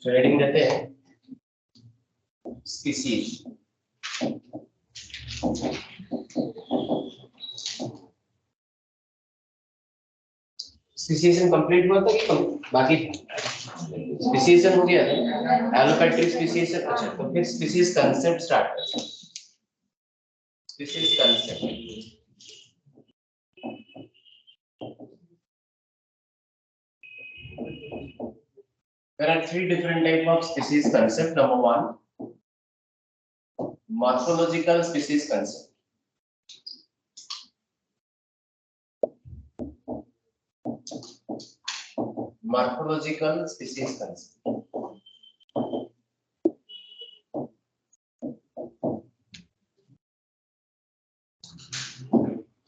तो हेडिंग देते हैं स्पीसीज। स्पीसीज कंप्लीट हुआ था कि बाकी स्पीसीज हो गया एलोपैट्रिक स्पीसीज। अच्छा तो फिर स्पीसीज कांसेप्ट स्टार्ट करते हैं। Species concept there are three different type of species concept. Number one, morphological species concept. Morphological species concept.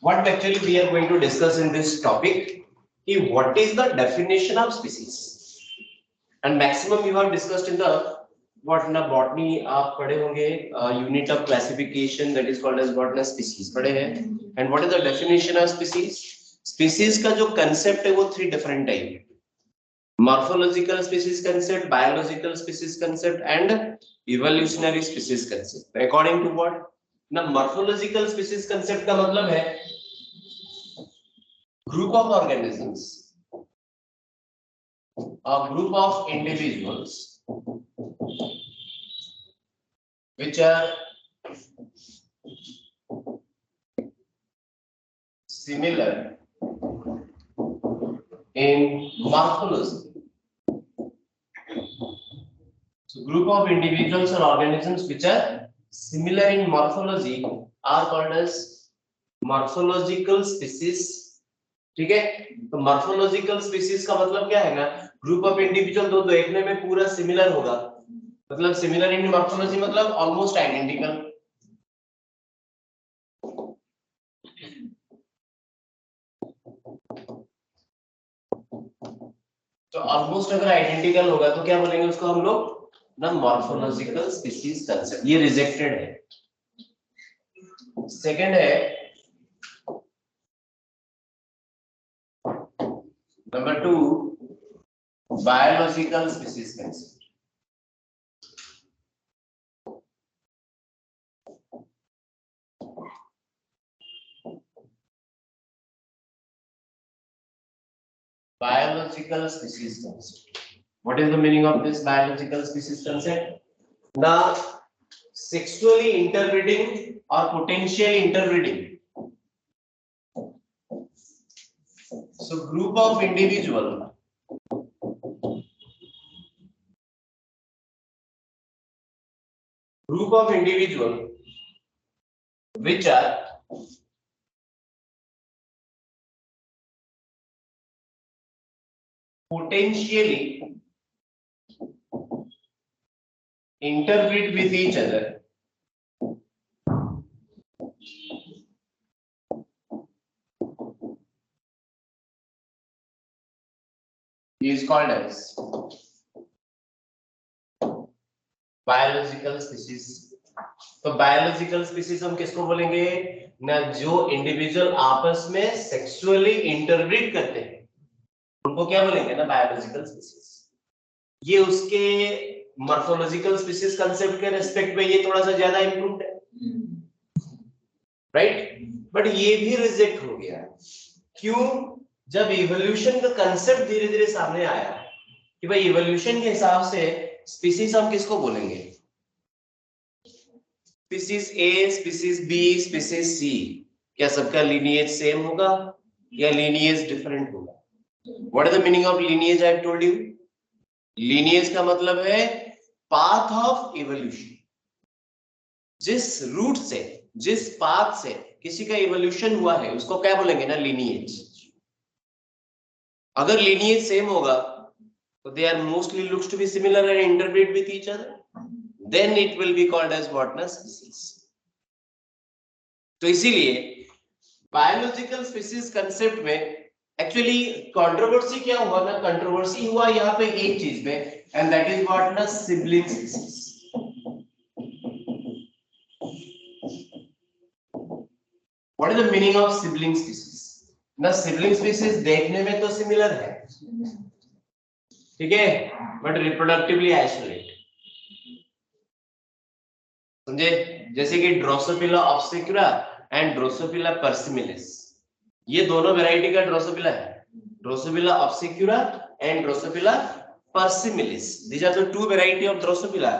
What actually we are going to discuss in this topic is what is the definition of species, and maximum we have discussed in the what in the botany आप पढ़े होंगे unit of classification that is called as what ना species पढ़े हैं। and what is the definition of species? species का जो concept है वो three different type है। morphological species concept, biological species concept and evolutionary species concept। according to what ना morphological species concept का मतलब है group of organisms, a group of individuals which are similar in morphology. So group of individuals or organisms which are similar in morphology are called as morphological species। ठीक है, तो morphological species का मतलब क्या है ना, group of individual दो देखने में पूरा similar होगा, मतलब similar in morphology मतलब almost identical। तो ऑलमोस्ट अगर आइडेंटिकल होगा तो क्या बोलेंगे उसको हम लोग ना मॉर्फोलॉजिकल स्पीसीज कंसेप्ट। ये रिजेक्टेड है। सेकंड है number 2 biological species concept. Biological species concept. What is the meaning of this biological species concept? Now, sexually interbreeding or potentially interbreeding. So, group of individual which are potentially interbreed with each other is called as biological species। तो biological species हम किसको बोलेंगे ना, जो individual आपस में sexually interbreed करते हैं उनको क्या बोलेंगे ना, बायोलॉजिकल स्पीसीज। ये उसके मॉर्फोलॉजिकल स्पीसीज कांसेप्ट के रेस्पेक्ट में ये थोड़ा सा ज्यादा इंप्रूव्ड है, राइट? बट ये भी रिजेक्ट हो गया। क्यों? जब इवोल्यूशन का कांसेप्ट धीरे धीरे सामने आया कि भाई इवोल्यूशन के हिसाब से स्पीसीज हम किसको बोलेंगे, स्पीसीज ए, स्पीसीज बी, स्पीसीज सी, क्या सबका लीनिएज सेम होगा या लीनिएज डिफरेंट होगा? What is the meaning of lineage? I have told you, lineage का मतलब है पाथ ऑफ इवोल्यूशन। जिस रूट से, जिस पाथ से किसी का इवोल्यूशन हुआ है उसको क्या बोलेंगे ना, लीनिएज। अगर लीनिएज सेम होगा तो they are mostly looks to be similar and interbreed with each other, then it will be called as what na, species। तो इसीलिए बायोलॉजिकल स्पीसीज कंसेप्ट में एक्चुअली कंट्रोवर्सी क्या हुआ ना, कंट्रोवर्सी हुआ यहाँ पे एक चीज में, एंड दैट इज व्हाट ना, sibling species. What is the meaning of sibling species ना? सिबलिंग स्पीसीज देखने में तो सिमिलर है, ठीक है, बट रिप्रोडक्टिवली आइसोलेट, समझे? जैसे कि drosophila obscura and drosophila persimilis, ये दोनों वैरायटी का ड्रोसोफिला है, drosophila obscura and drosophila persimilis, these are the two variety of drosophila.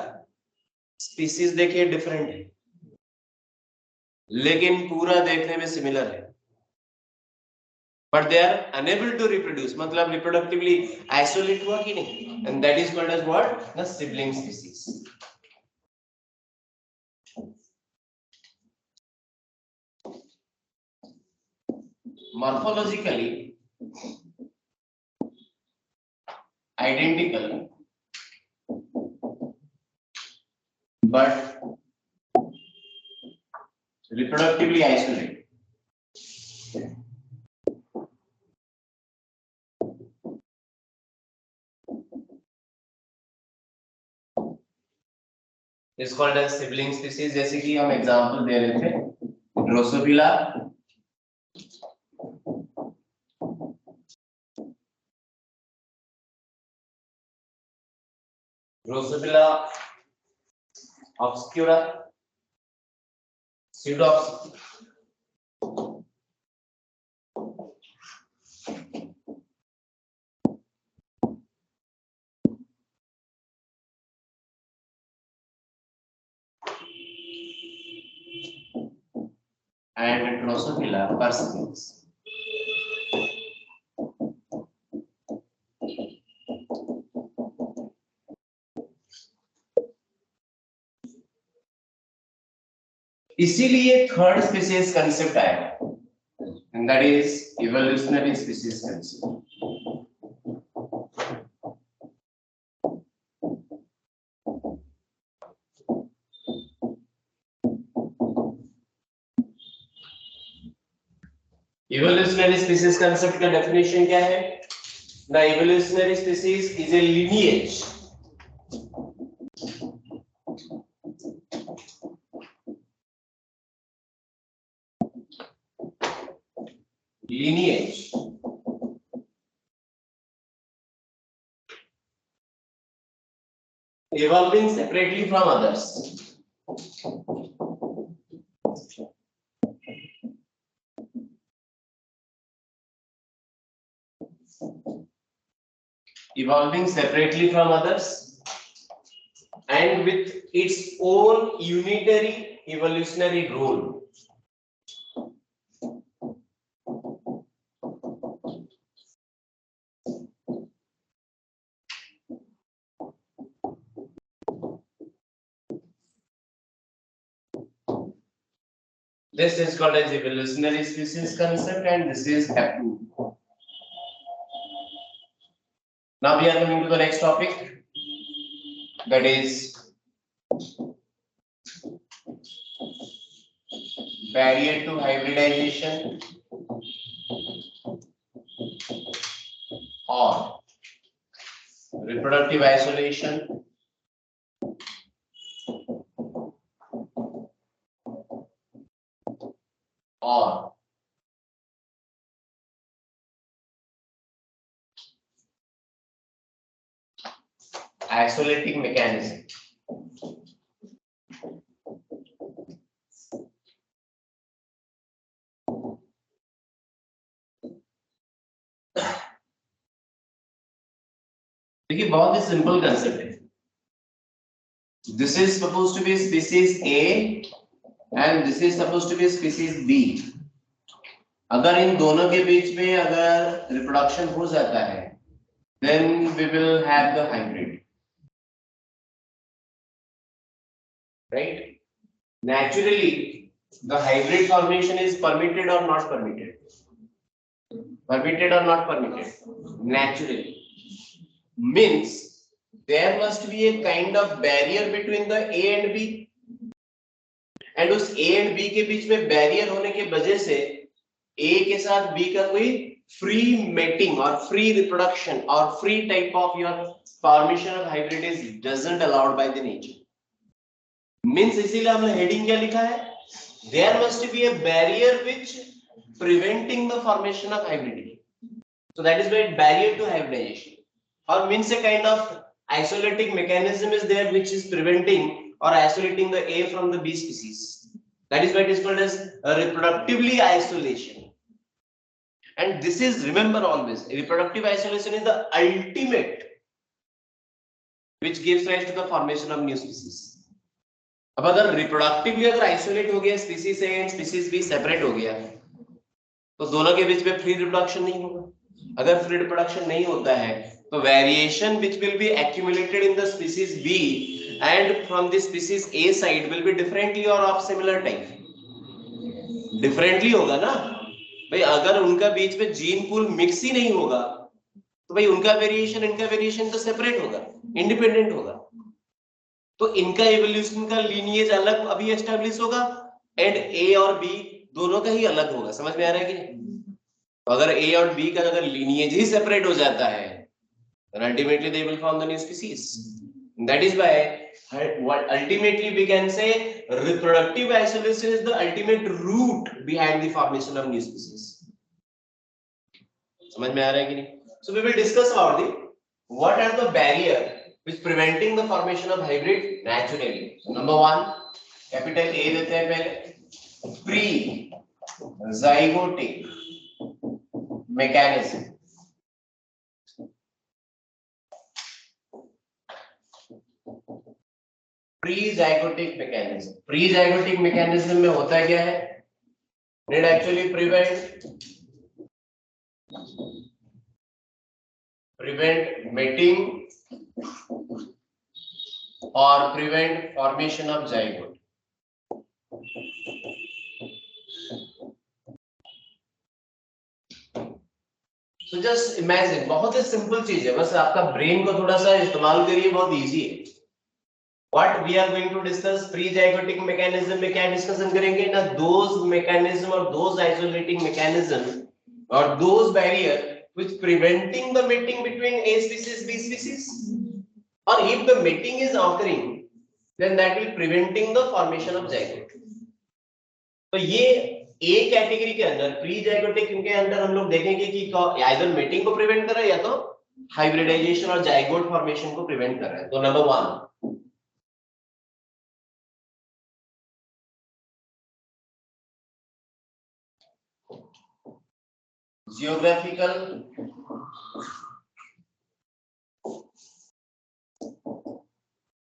Species देखिए डिफरेंट है, लेकिन पूरा देखने में सिमिलर है, but they are unable to reproduce, मतलब रिप्रोडक्टिवली आइसोलेट हुआ कि नहीं, and that is called as what, the sibling species. Morphologically identical but reproductively isolated. Is called as sibling species, जैसे कि हम एग्जांपल दे रहे थे, drosophila, drosophila obscura, pseudops, and drosophila persimmons. इसीलिए थर्ड स्पीसीज कंसेप्ट आया, and that is evolutionary species concept. Evolutionary species concept का definition क्या है? The evolutionary species is a lineage evolving separately from others. Evolving separately from others and with its own unitary evolutionary role. This is called as evolutionary species concept, and this is happening. Now we are coming to the next topic, that is barrier to hybridization or reproductive isolation or isolating mechanism. देखिए बहुत ही simple concept है. This is supposed to be species A and this is supposed to be species B. अगर इन दोनों के बीच में अगर reproduction हो जाता है, then we will have the hybrid. Right? Naturally, the hybrid formation is permitted or not permitted? Permitted or not permitted? Naturally. Means there must be a kind of barrier between the A and B. And उस A and B के बीच में barrier होने के वजह से A के साथ B का कोई free mating or free reproduction or free type of your formation of hybrid is doesn't allowed by the nature. Means इसीलिए हमने heading क्या लिखा है? There must be a barrier which preventing the formation of hybridity. So that is why barrier to hybridization. or means a kind of isolating mechanism is there which is preventing or isolating the A from the B species. That is why it is called as a reproductively isolation. And this is, remember always, reproductive isolation is the ultimate which gives rise to the formation of new species. अब अगर reproductively अगर isolate हो गया species A and species B separate हो गया तो दोनों के बीच में फ्री रिप्रोडक्शन नहीं होगा. अगर फ्री रिप्रोडक्शन नहीं होता है तो variation which will be accumulated in the species B and from the species A side will be differently और ऑफ सिमिलर टाइप. डिफरेंटली होगा ना भाई. अगर उनका बीच में जीन पूल मिक्स ही नहीं होगा तो भाई उनका वेरिएशन इनका वेरिएशन तो सेपरेट होगा, इंडिपेंडेंट होगा. तो इनका एवोल्यूशन का लीनिएज अलग अभी एस्टैब्लिश होगा एंड ए और बी दोनों का ही अलग होगा. समझ में आ रहा है कि नहीं? तो अगर ए और बी का अगर लीनिएज ही सेपरेट हो जाता है then ultimately they will form the new species. That is why what ultimately we can say reproductive isolation is the ultimate root behind the formation of new species. समझ में आ रहा है कि नहीं? So we will discuss about the what are the barrier which preventing the formation of hybrid naturally. So number 1 capital A देते हैं पहले pre zygotic mechanism. Pre-zygotic mechanism. Pre-zygotic mechanism में होता क्या है? It actually prevent mating or prevent formation of zygote. So just imagine, बहुत ही simple चीज है, बस आपका ब्रेन को थोड़ा सा इस्तेमाल करिए, बहुत इजी है. What we are going to discuss pre-zygotic mechanism में क्या डिस्कशन करेंगे ना, those mechanism or those isolating mechanism or those barrier which preventing the mating between A species B species, or if the mating is occurring then that will preventing the formation of zygote. तो ये A category के अंदर pre-zygotic के अंदर हम लोग देखेंगे कि either mating को प्रिवेंट कर रहा है या तो hybridization और zygote formation को प्रिवेंट कर रहा है. तो number 1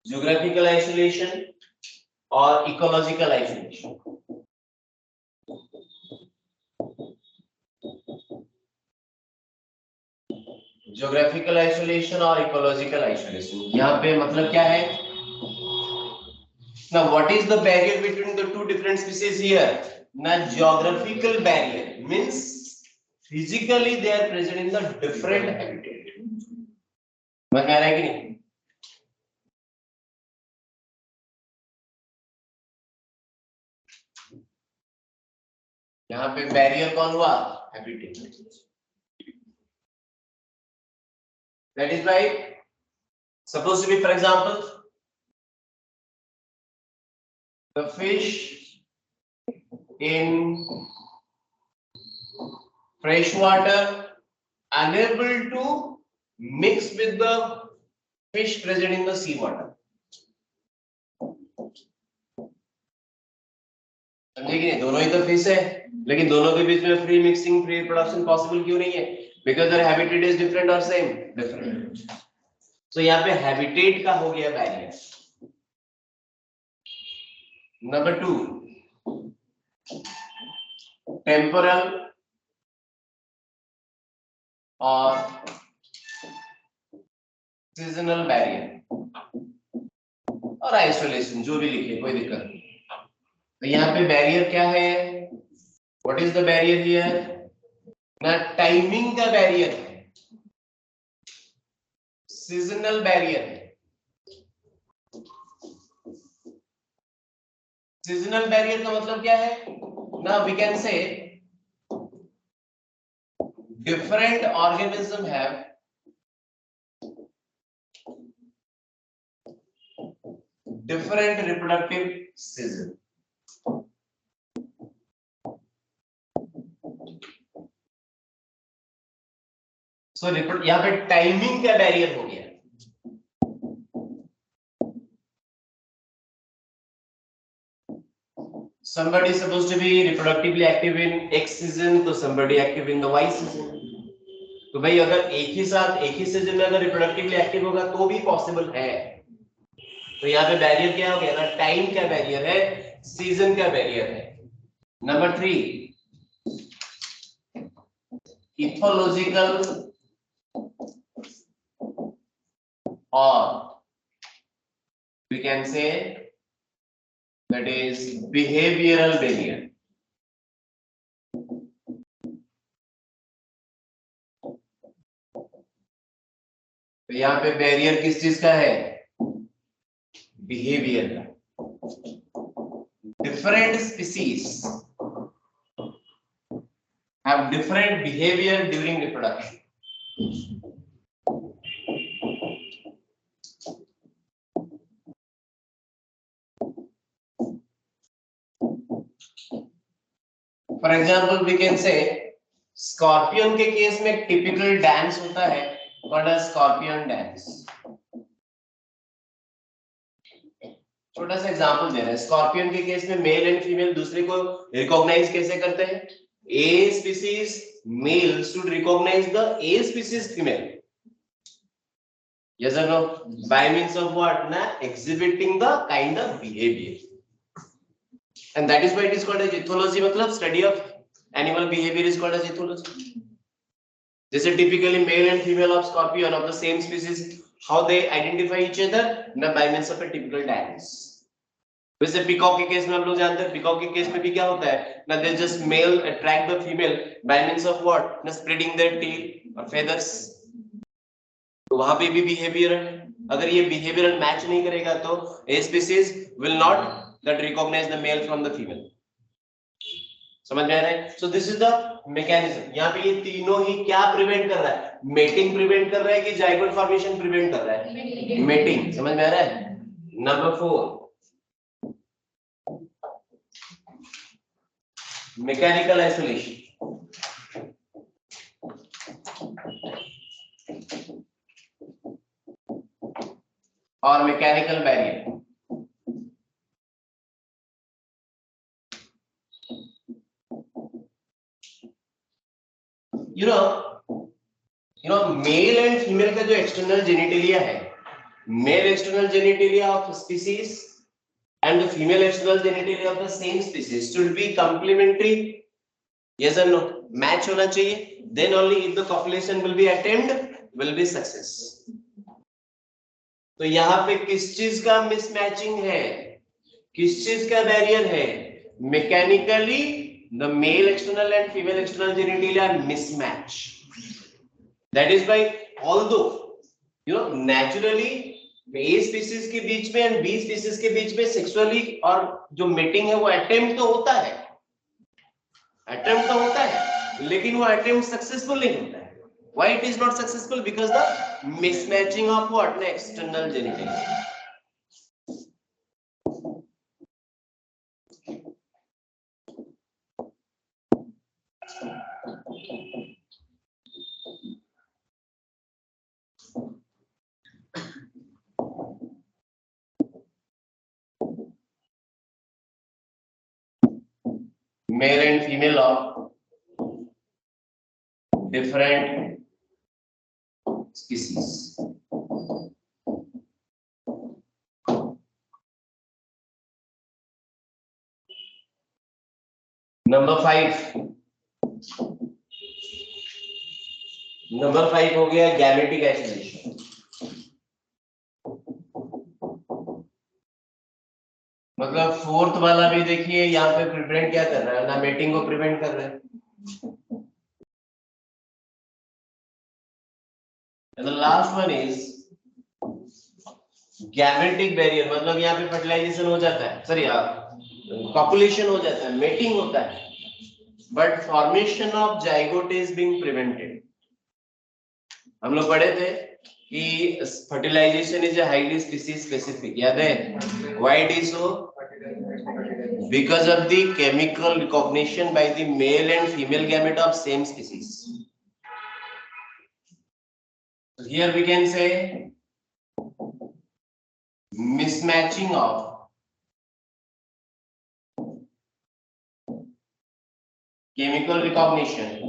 geographical isolation or ecological isolation. Geographical isolation or ecological isolation, यहाँ पे मतलब क्या है? Now what is the barrier between the two different species here? Now geographical barrier means physically they are present in the different habitat. समझ में आ रहा है कि नहीं? यहाँ पे बैरियर कौन हुआ? Habitat. That is why suppose to be, for example, the fish in fresh water unable to mix with the fish present in the sea water. समझे कि नहीं? दोनों ही तो फिश है, लेकिन दोनों के बीच में free mixing free production possible क्यों नहीं है? Because their habitat is different और सेम डिफरेंट. सो यहाँ पे हैबिटेट का हो गया बैरियर. नंबर 2 टेम्पोरल और सीजनल बैरियर और आइसोलेशन, जो भी लिखे कोई दिक्कत नहीं. तो यहाँ पे बैरियर क्या है? What is the barrier here? ना टाइमिंग का बैरियर है, सीजनल बैरियर है. सीजनल बैरियर का मतलब क्या है ना? We can say different organism have different reproductive season. So यहाँ पे टाइमिंग का बैरियर हो गया। Somebody is supposed to be reproductively active in X season, तो somebody active in the Y season। तो भाई अगर एक ही साथ एक ही सीजन में अगर रिप्रोडक्टिवली एक्टिव होगा तो भी पॉसिबल है। तो यहाँ पे बैरियर क्या हो गया ना, टाइम का बैरियर है, सीजन का बैरियर है। Number 3, ethological or we can say that is behavioral barrier। तो यहाँ पे बैरियर किस चीज का है, बिहेवियर का। Different species have different behavior during reproduction। For example, we can say scorpion के केस में एक टिपिकल डांस होता है, कॉल्ड एज स्कॉर्पियन डांस। छोटा सा एग्जांपल दे रहे हैं। स्कॉर्पियन के केस में मेल एंड फीमेल दूसरे को रिकॉग्नाइज कैसे करते हैं? A species male should recognize the A species female, yes or no, by means of what na, exhibiting the kind of behavior, and that is why it is called as ethology। मतलब study of animal behavior is called as ethology। जैसे typically male and female of scorpion of the same species, how they identify each other na, by means of a typical dance। वैसे peacock के case में हम लोग जानते हैं, peacock के case में भी क्या होता है ना, they just male attract the female by means of what ना, स्प्रेडिंग देयर टेल और फेदर्स। तो वहां पे भी बिहेवियर है। अगर ये बिहेवियरल मैच नहीं करेगा तो a species will not that recognise the male from the female. समझ में आ रहा है? So this is the mechanism. यहाँ पे ये तीनों ही क्या प्रिवेंट कर रहा है? मेटिंग प्रिवेंट कर रहा है कि जाइगोट फॉर्मेशन प्रिवेंट कर रहा है? मेटिंग। समझ में आ रहा है? Number 4, mechanical isolation. और mechanical barrier. You know male and female का जो एक्सटर्नल जेनिटेलिया है, male external genitalia of species and the female external genitalia of the same species should be complementary, yes or no, match होना चाहिए, then only if the copulation will be attempt will be success। तो यहाँ पे किस चीज का mismatching है, किस चीज का बैरियर है? Mechanically the male external and female external genitalia are mismatched। that is why although naturally a species के बीच में एंड बी स्पीसीज के बीच में सेक्सुअली और जो मेटिंग है वो अटेम्प्ट तो होता है, अटेम्प्ट तो होता है, लेकिन वो अटेम्प्ट सक्सेसफुल नहीं होता है। Why it is not successful? Because the mismatching of what ना, external genitals. Male and female of different species। Number 5 हो गया गैमेटिक आइसोलेशन। मतलब फोर्थ वाला भी देखिए यहाँ पे प्रिवेंट क्या कर रहा है ना, मेटिंग को प्रिवेंट कर रहा है। And the last one is gametic barrier. मतलब यहाँ पे फर्टिलाइजेशन हो जाता है, सॉरी कॉपुलेशन हो जाता है, मेटिंग होता है, but formation of zygote is being prevented. हम लोग पढ़े थे कि fertilisation is highly species specific, याद है? Why it is so? because of the chemical recognition by the male and female gamete of same species। Here we can say mismatching of chemical recognition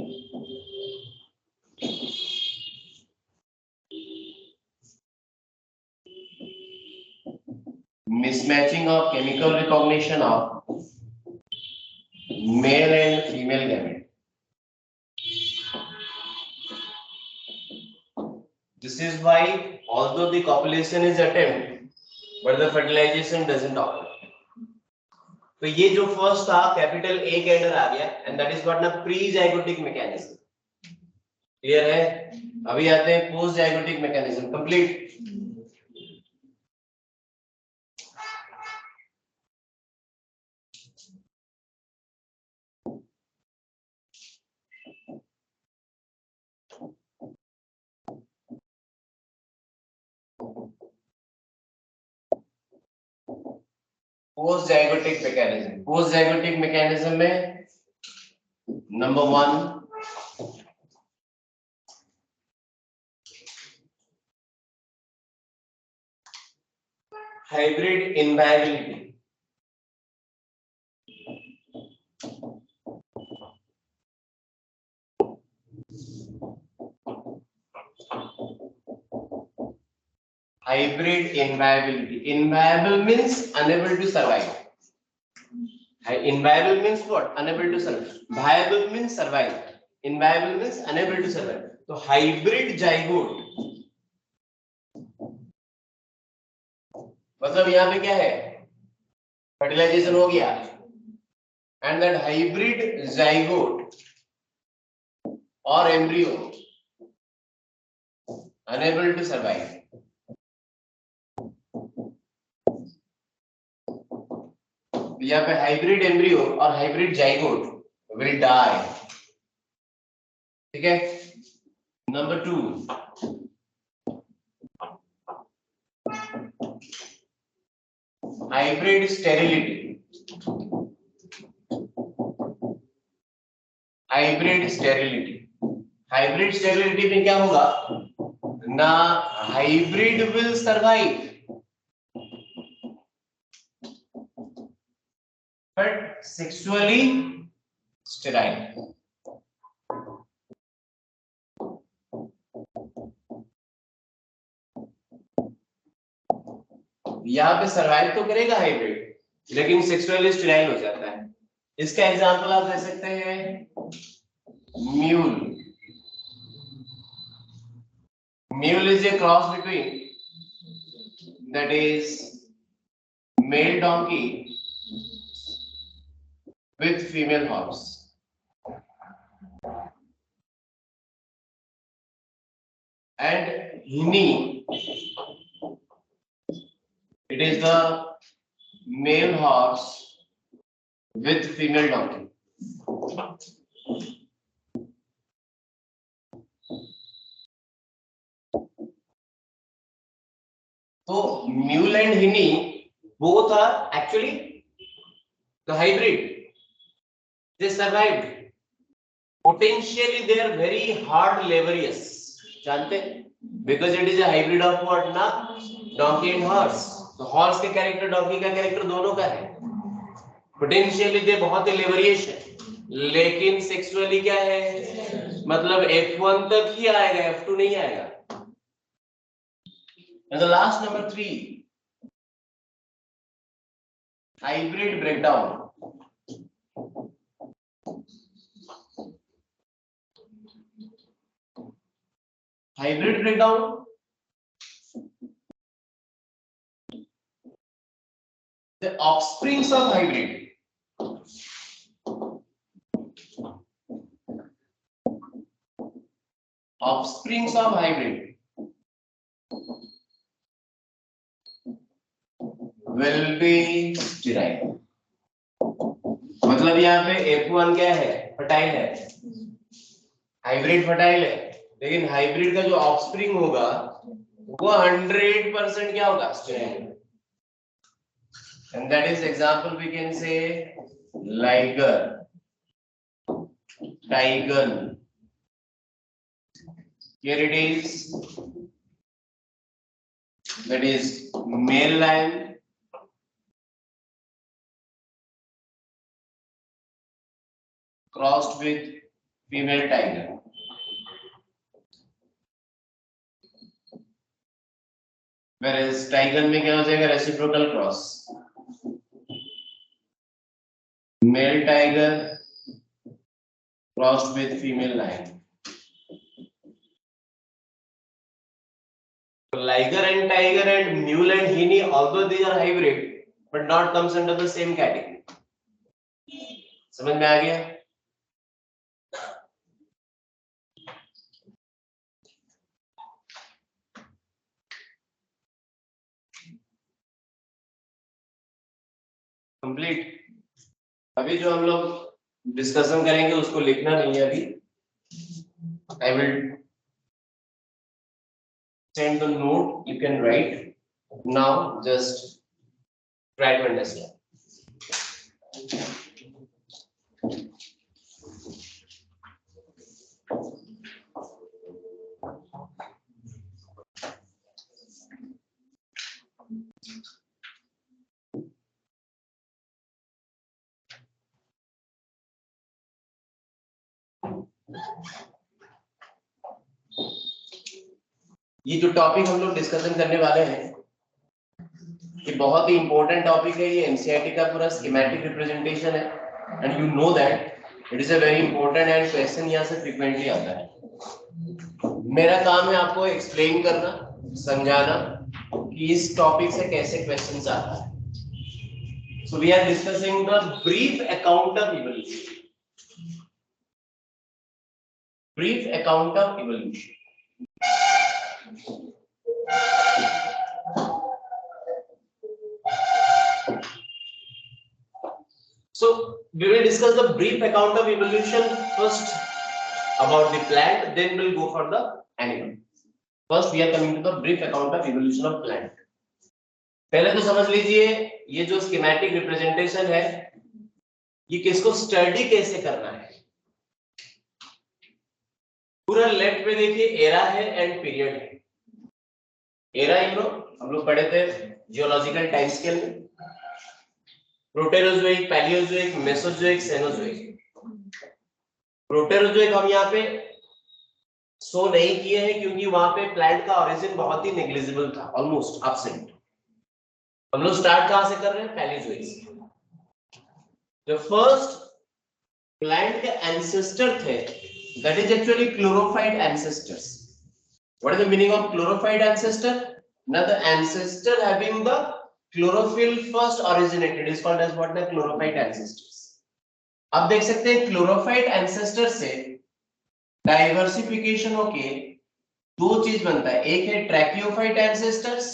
of male and female gamete. This is why although the copulation is attempted but the fertilization doesn't occur. तो ये जो first था capital A के under आ गया and that is what ना pre zygotic mechanism. Clear है? अभी आते हैं post zygotic mechanism. Complete. Post zygotic mechanism. Post zygotic mechanism में number 1 hybrid inviability. Hybrid inviability. Inviable means unable to survive. Inviable means what? Unable to survive. Viable means survive. Inviable means unable to survive. तो hybrid zygote मतलब यहाँ पे क्या है? Fertilisation हो गया and that hybrid zygote or embryo unable to survive. यहाँ पे हाइब्रिड एम्ब्रियो और हाइब्रिड जाइगोट विल डाई. ठीक है. Number 2 hybrid sterility. Hybrid sterility. Hybrid sterility में क्या होगा ना? Hybrid will survive but sexually sterile. यहाँ पे सर्वाइव तो करेगा हाइब्रिड लेकिन सेक्सुअली स्टेराइल हो जाता है. इसका एग्जांपल आप दे सकते हैं mule. Mule is a cross between that is male donkey with female horse. And Hini, it is the male horse with female donkey. So mule and Hini both are actually the hybrid. They survived. Potentially they are very hard laborious. जानते? Because it is a hybrid of what ना? Donkey and horse. तो horse के character donkey का character दोनों का है. Potentially they बहुत ही laborious है. लेकिन sexually क्या है? मतलब F1 तक ही आएगा, F2 नहीं आएगा. And the last number 3, hybrid breakdown. Hybrid breakdown, the offsprings of hybrid will be sterile. मतलब यहाँ पे F1 क्या है? फर्टाइल है, हाइब्रिड फर्टाइल है, लेकिन हाइब्रिड का जो ऑफस्प्रिंग होगा वो 100% क्या होगा? Sterile. And that is example we can say liger, tiger. Here it is, that is male lion crossed with female tiger. Whereas tiger में क्या हो जाएगा, reciprocal cross. Male tiger crossed with female lion. Liger and tiger and mule and hinny, although they are hybrid, but not comes under the same category. समझ में आ गया? Complete. अभी जो हम लोग डिस्कशन करेंगे उसको लिखना नहीं है अभी. I will send the note. You can write now. Just try to understand. ये जो टॉपिक हम लोग डिस्कशन करने वाले हैं ये बहुत ही इंपॉर्टेंट टॉपिक है. ये एनसीईआरटी का पूरा स्कीमेटिक रिप्रेजेंटेशन है and you know that it is a very important and question यहाँ से फ्रीक्वेंटली आता है. मेरा काम है आपको एक्सप्लेन करना, समझाना कि इस टॉपिक से कैसे क्वेश्चंस आता है. So we are discussing the brief account of evolution. Brief account of evolution. So we will discuss the brief account of evolution first about the plant, then we'll go for the animal. First we are coming to the brief account of evolution of plant. पहले तो समझ लीजिए ये जो schematic representation है ये किसको study कैसे करना है. पूरा लेफ्ट में देखिए एरा है एंड पीरियड है. एरा हम लोग पढ़े थे जियोलॉजिकल टाइम स्केल में. Proterozoic, Palaeozoic, Mesozoic, Cenozoic. Proterozoic हम यहाँ पे शो नहीं किए हैं क्योंकि वहां पे प्लांट का ओरिजिन बहुत ही नेग्लिजिबल था, ऑलमोस्ट एब्सेंट. हम लोग स्टार्ट कहां से कर रहे हैं, पैलियोजोइक से. जो फर्स्ट प्लांट के एंसेस्टर थे that is actually chlorophyte ancestors. What is the meaning of chlorophyte ancestor? ना the ancestor having the chlorophyll first originated is called as what, the chlorophyte ancestors. अब देख सकते हैं क्लोरोफाइट एंसेस्टर से diversification होके दो चीज बनता है. एक है ट्रैकियोफाइट एंसेस्टर्स,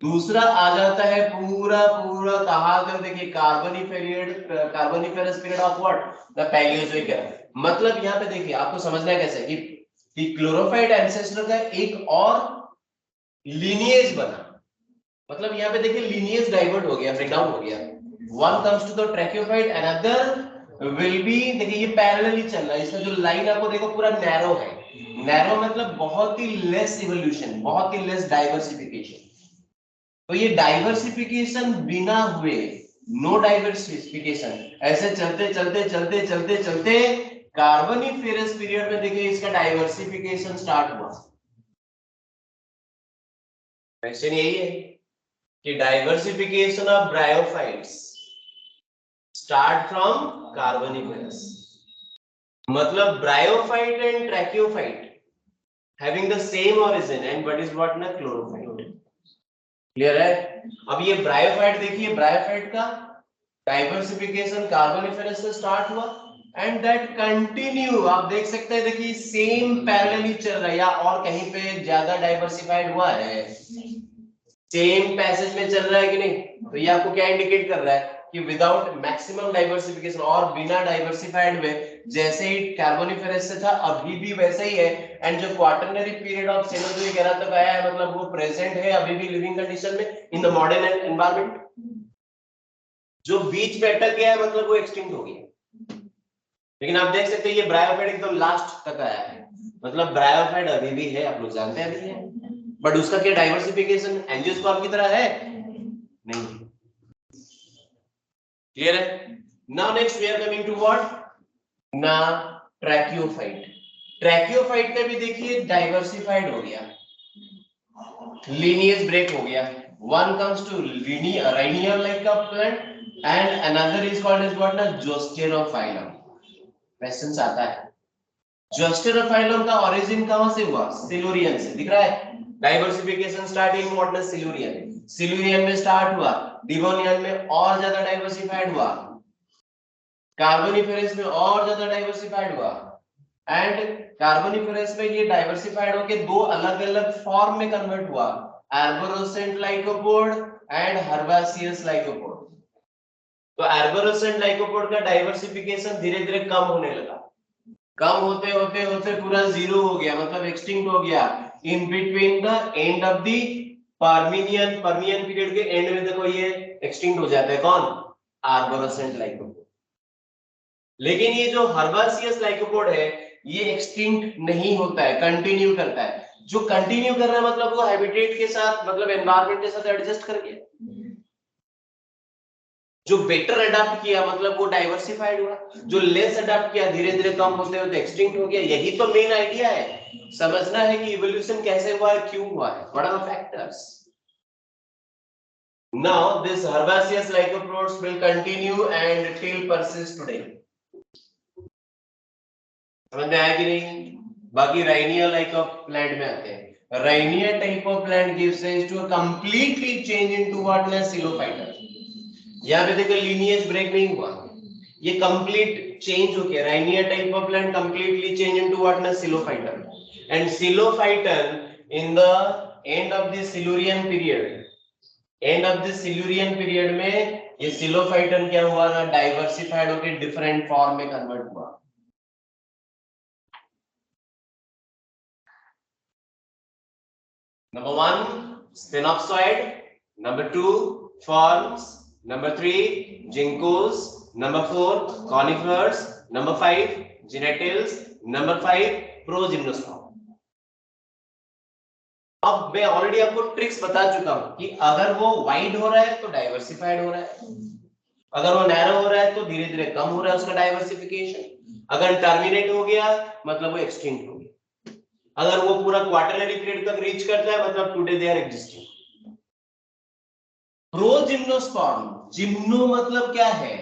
दूसरा आ जाता है पूरा कहा तक देखिए Carboniferous period of what, the Palaeozoic era. मतलब यहाँ पे देखिए आपको समझना है कैसे कि क्लोरोफाइट एंसेस्टर का एक और लिनिएज बना. मतलब यहाँ पे देखिए लिनिएज डाइवर्ट हो गया, ब्रेकडाउन हो गया. One comes to the tracheophyte, another will be, देखिए ये पैरेलली चल रहा है. इसका जो लाइन आपको देखो पूरा नैरो है. नैरो मतलब बहुत ही लेस इवोल्यूशन, बहुत ही लेस डाइवर्सिफिकेशन. तो ये डाइवर्सिफिकेशन बिना हुए, नो डाइवर्सिफिकेशन, ऐसे चलते कार्बोनिफेरस पीरियड में देखिए इसका डाइवर्सिफिकेशन स्टार्ट हुआ. क्वेश्चन यही है कि diversification of bryophytes start from Carboniferous. मतलब bryophyte and tracheophyte having the same origin and what is what ना, क्लोरोफाइट. क्लियर है? अब ये ब्रायोफाइट देखिए, ब्रायोफाइट का डाइवर्सिफिकेशन कार्बोनिफेरस से स्टार्ट हुआ एंड दैट कंटिन्यू. आप देख सकते हैं देखिए सेम पैरेलली चल रहा है या और कहीं पे ज्यादा डाइवर्सिफाइड हुआ है, सेम पैसेज में चल रहा है कि नहीं. तो ये आपको क्या इंडिकेट कर रहा है कि विदाउट मैक्सिमम डाइवर्सिफिकेशन और बिना डाइवर्सिफाइड हुए जैसे ही कार्बोनिफेरस से था अभी भी वैसे ही है. एंड जो quaternary period of Cenozoic era तक आया है मतलब वो प्रेजेंट है अभी भी लिविंग कंडीशन में इन द मॉडर्न एनवायरनमेंट. जो बीच में अटक गया है मतलब वो एक्सटिंक्ट हो गया. लेकिन आप देख सकते हैं ये ब्रायोफाइट एकदम लास्ट तक आया है. मतलब ब्रायोफाइट अभी भी है, आप लोग जानते हैं अभी है, बट उसका क्या डाइवर्सिफिकेशन एंजियोस्पर्म की तरह है? नहीं। क्लियर है? Now next we are coming to what ना ट्रैकियोफाइट। ट्रैकियोफाइट का भी देखिए डाइवर्सिफाइड हो गया, lineage break हो गया. One comes to linear like a plant and another is called as what ना Zosterophyllum. क्वेश्चंस आता है जोस्टेरोफाइलम का ओरिजिन कहां से हुआ? सिलुरियन से. दिख रहा है डाइवर्सिफिकेशन स्टार्ट इन व्हाट ना सिलुरियन. सिलुरियन में स्टार्ट हुआ, डिवोनियन में और ज्यादा डाइवर्सिफाइड हुआ, कार्बोनिफेरस में और ज्यादा डाइवर्सिफाइड हुआ एंड कार्बोनिफेरस में ये डाइवर्सिफाइड होके दो अलग अलग फॉर्म में कन्वर्ट हुआ, आर्बोरेसेंट लाइकोपोड एंड हर्बासियस लाइकोपोड. तो आर्बोरेसेंट लाइकोपोड का डाइवर्सिफिकेशन धीरे धीरे कम होने लगा, कम होते होते होते पूरा जीरो हो गया, मतलब एक्सटिंक्ट हो गया in between the end of the Permian period के एंड में देखो ये एक्सटिंक्ट हो जाता है. कौन? आर्बोरेसेंट लाइकोपोड. लेकिन ये जो हर्बासियस लाइकोपोड है ये एक्सटिंक्ट नहीं होता है, कंटिन्यू करता है. जो कंटिन्यू कर रहा है मतलब वो हैबिटेट के साथ, मतलब एनवायरनमेंट के साथ एडजस्ट कर गया. जो बेटर अडाप्ट किया मतलब वो डाइवर्सिफाइड हुआ, जो लेस अडाप्ट किया धीरे धीरे कम होते होते एक्सटिंक्ट हो गया. यही तो मेन आइडिया है, समझना है कि इवोल्यूशन कैसे हुआ है, क्यों हुआ है, what are the factors. Now this herbaceous lycopods will continue and till persist today. समझ में आया कि नहीं? बाकी राइनिया लाइक ऑफ प्लांट में आते हैं. Rhynia type of plant gives rise to a completely change into what ना सिलोफाइटा. यहां पे देखो लीनिएज ब्रेक नहीं हुआ, ये कंप्लीट चेंज हो गया. Rhynia type of plant completely change into what ना Psilophyta. And Psilophyton in the end of the Silurian period, end of the Silurian period में ये सिलोफाइटन क्या हुआ ना डाइवर्सिफाइड होकर डिफरेंट फॉर्म में कन्वर्ट हुआ. Number one, Spinopsoid. Number two, ferns. Number three, ginkgos. Number four, conifers. Number five, genitals. Number five, progymnosperm. अब मैं ऑलरेडी आपको ट्रिक्स बता चुका हूं कि अगर वो वाइड हो रहा है तो डाइवर्सिफाइड हो रहा है, अगर वो नैरो हो रहा है तो धीरे धीरे कम हो रहा है उसका डाइवर्सिफिकेशन, अगर टर्मिनेट हो गया मतलब वो एक्सटिंक्ट हो गया, अगर वो पूरा क्वार्टरनरी पीरियड तक रीच करता है मतलब today they are existing. Progymnosperm, gymno मतलब क्या है?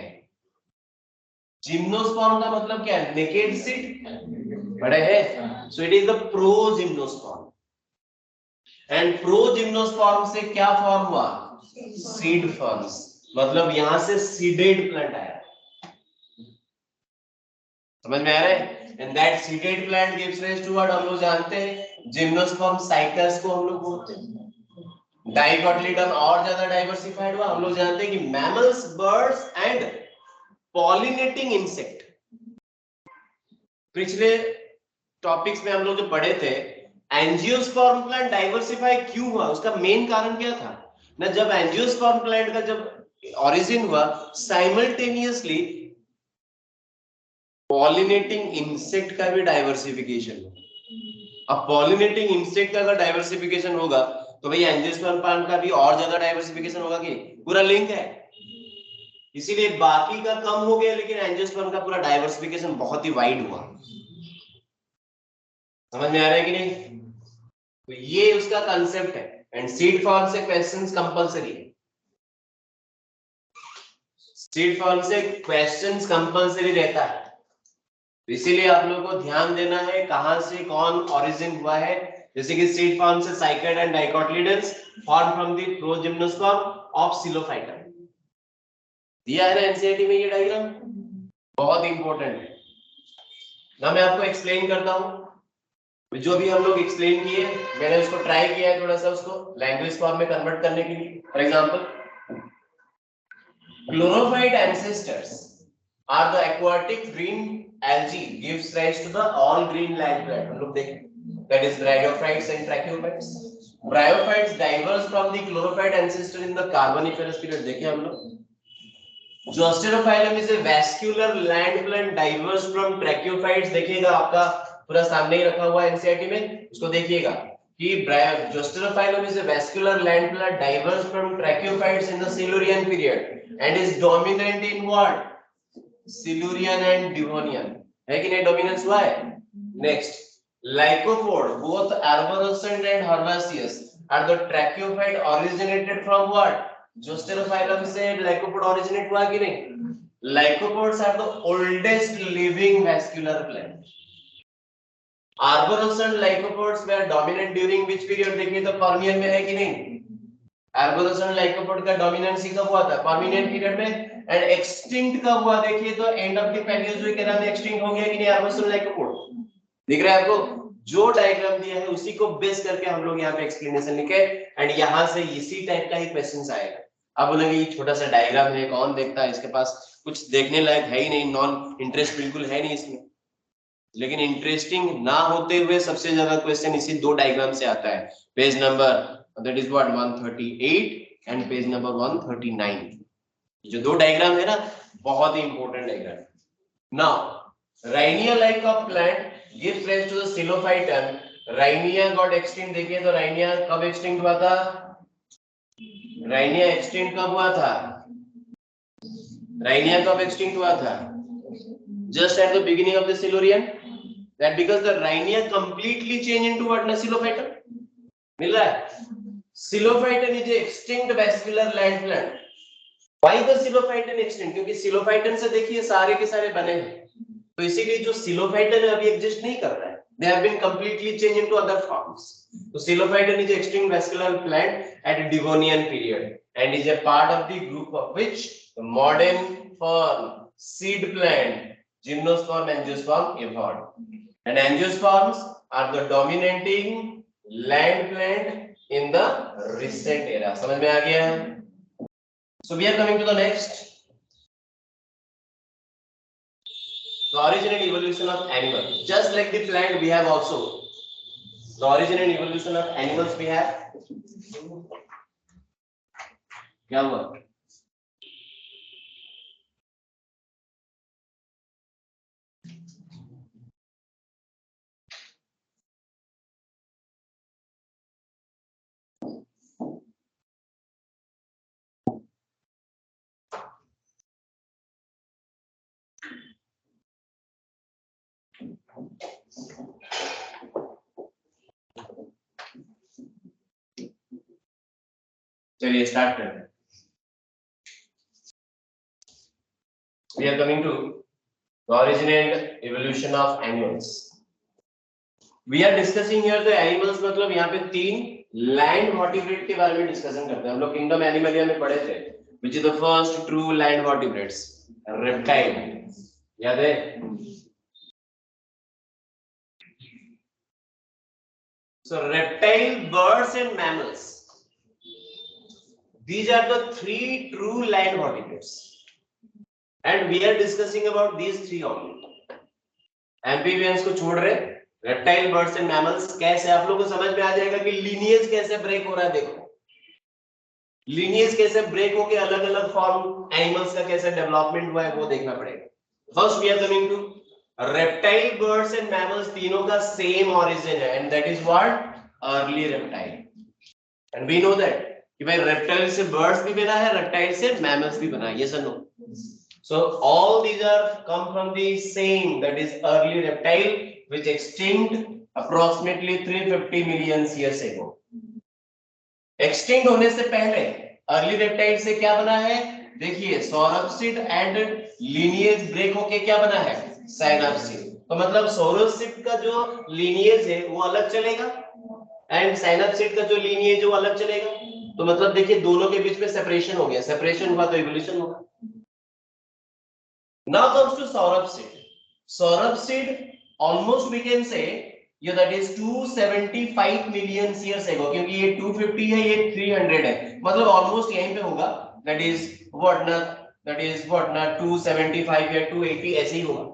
जिम्नोस्पर्म का मतलब क्या है? नेकेड सीड बड़े है, so it is the progymnosperm. And progymnosperm से क्या फॉर्म हुआ? सीड फॉर्म्स, मतलब यहां से सीडेड प्लांट आया. समझ में आ रहा है? And that seeded plant gives rise to what हम लोग जानते हैं जिम्नोस्पर्म साइकस को हम लोग बोलते हैं. डाइकोटिलीडन और ज्यादा डाइवर्सिफाइड हुआ. हम लोग जानते हैं कि mammals, birds and pollinating insect. पिछले टॉपिक्स में हम लोग जो पढ़े थे एंजियोस्पर्म प्लांट डाइवर्सिफाई क्यों हुआ, उसका मेन कारण क्या था ना. जब एंजियोस्पर्म प्लांट का जब ओरिजिन हुआ साइमल्टेनियसली पॉलिनेटिंग इंसेक्ट का भी डाइवर्सिफिकेशन हुआ. अब पॉलिनेटिंग इंसेक्ट का अगर डाइवर्सिफिकेशन होगा तो भाई एंजियोस्पर्म प्लांट का भी और ज्यादा डाइवर्सिफिकेशन होगा कि पूरा लिंक है. इसीलिए बाकी का कम हो गया लेकिन एंजियोस्पर्म का पूरा डाइवर्सिफिकेशन बहुत ही वाइड हुआ. समझ में आ रहा है कि नहीं? तो ये उसका कांसेप्ट है. एंड सीड फॉर्म से क्वेश्चंस कंपलसरी है, सीड फॉर्म से क्वेश्चंस कंपलसरी रहता है. इसीलिए आप लोगों को ध्यान देना है कहां से कौन ओरिजिन हुआ है. जैसे कि सीड फॉर्म से cycad and dicotyledons form from the progymnosperm of Psilophyta. दिया है ना एनसीईआरटी में ये डायग्राम, बहुत इंपॉर्टेंट है ना. मैं आपको एक्सप्लेन करता हूं, जो भी हम लोग एक्सप्लेन किए मैंने उसको ट्राई किया है थोड़ा सा उसको लैंग्वेज फॉर्म में कन्वर्ट करने के लिए. For example chlorophyte ancestors are the aquatic green algae gives rise to the all green land plant. हम लोग देखें that is bryophytes and tracheophytes. Bryophytes diverge from the chlorophyte ancestor in the carboniferous period. देखिए हम लोग Zosterophyllum is a vascular land plant diverged from tracheophytes. देखिएगा आपका पूरा सामने ही रखा हुआ है एनसीईआरटी में, उसको देखिएगा कि Justerophilum is a vascular land plant diverse from Tracheophytes in the Silurian period and is dominant in what? Silurian and Devonian. है कि नहीं? डोमिनेंस हुआ है. Next, lycopod, both arborescent and herbaceous, are the tracheophyte originated from what? Justerophilum से lycopod originate हुआ कि नहीं? Lycopods are the oldest living vascular plant. Arborescent lycopods were dominant during which period? देखिए तो पर्मियन में है कि नहीं? Arborescent lycopod का डोमिनेंसी कब हुआ था? पर्मियन पीरियड में. एंड एक्सटिंक्ट कब हुआ? देखिए तो and of the Palaeozoic era में एक्सटिंक्ट हो गया कि नहीं Arborescent lycopod? दिख रहा है आपको? जो डायग्राम दिया है उसी को बेस करके हम लोग यहाँ पे एक्सप्लेनेशन लिखे एंड यहाँ से इसी टाइप का ही क्वेश्चन आएगा. आप बोलेंगे ये छोटा सा डायग्राम है, कौन देखता है, इसके पास कुछ देखने लायक है ही नहीं, नॉन इंटरेस्ट बिल्कुल है नहीं इसमें. लेकिन इंटरेस्टिंग ना होते हुए सबसे ज्यादा क्वेश्चन इसी दो डायग्राम से आता है. Page number that is what 138 and page number 139. जो दो डायग्राम है ना, बहुत ही important diagram. Now Rhynia like a plant gives rise to the Psilophyton. Rhynia got extinct. देखिए तो राइनिया कब एक्सटिंक्ट हुआ था? राइनिया एक्सटिंक्ट कब हुआ था? राइनिया कब एक्सटिंक्ट हुआ था? Just at the beginning of the Silurian. That because the Rhynia completely changed into what? Silophyton. मिल रहा है? Silophyton is a extinct vascular land plant. Why the Silophyton extinct? क्योंकि Silophyton से देखिए सारे के सारे बने हैं, तो इसीलिए जो Silophyton अभी एग्जिस्ट नहीं कर रहा है. They have been completely changed into other forms. So Silophyton is a extinct vascular plant at Devonian period and is a part of the group of which the modern fern, seed plant, Gymnosperm, Angiosperm evolved. And Angiosperms are the dominating land plant in the recent era. समझ में आ गया है? So we are coming to the next. The origin and evolution of animals. Just like the plant, we have also the origin and evolution of animals. We have. क्या हुआ? चलिए start करते हैं. We are coming to the origin and evolution of animals. We are discussing here the animals. मतलब यहाँ पे तीन land vertebrate के बारे में डिस्कशन करते हैं. हम लोग किंगडम एनिमलिया में पढ़े थे, which is the first true land vertebrates, reptile. याद है? So reptile, birds and mammals. These are the three true land vertebrates. And we are discussing about these three only. Amphibians को छोड़ रहे, reptile, birds and mammals. कैसे आप लोगों को समझ में आ जाएगा कि lineage कैसे ब्रेक हो रहा है. देखो lineage कैसे ब्रेक होके अलग अलग फॉर्म एनिमल्स का कैसे डेवलपमेंट हुआ है वो देखना पड़ेगा. First we are coming to reptile, birds and mammals. तीनों का सेम origin है and that is what? Early reptile. And we know that कि भाई reptile से birds भी बना है, reptile से mammals भी बना है. Yes or no? So all these are come from the same, that is early reptile, which extinct approximately 350 million years ago. Extinct होने से पहले early reptile से क्या बना है? देखिए sauropsid and lineage break होके क्या बना है? Synapsid. तो मतलब sauropsid का जो lineage है वो अलग चलेगा and synapsid का जो lineage है वो अलग चलेगा. तो मतलब देखिए दोनों के बीच में सेपरेशन हो गया. सेपरेशन हुआ तो इवोल्यूशन होगा. Now comes to sauropsid. Sauropsid almost we can say yeah, that is 275 million years ago. क्योंकि ये 250 है, ये 300 है, मतलब almost यहीं पे होगा. That is what ना, that is what ना 275 या 280 ऐसे ही होगा.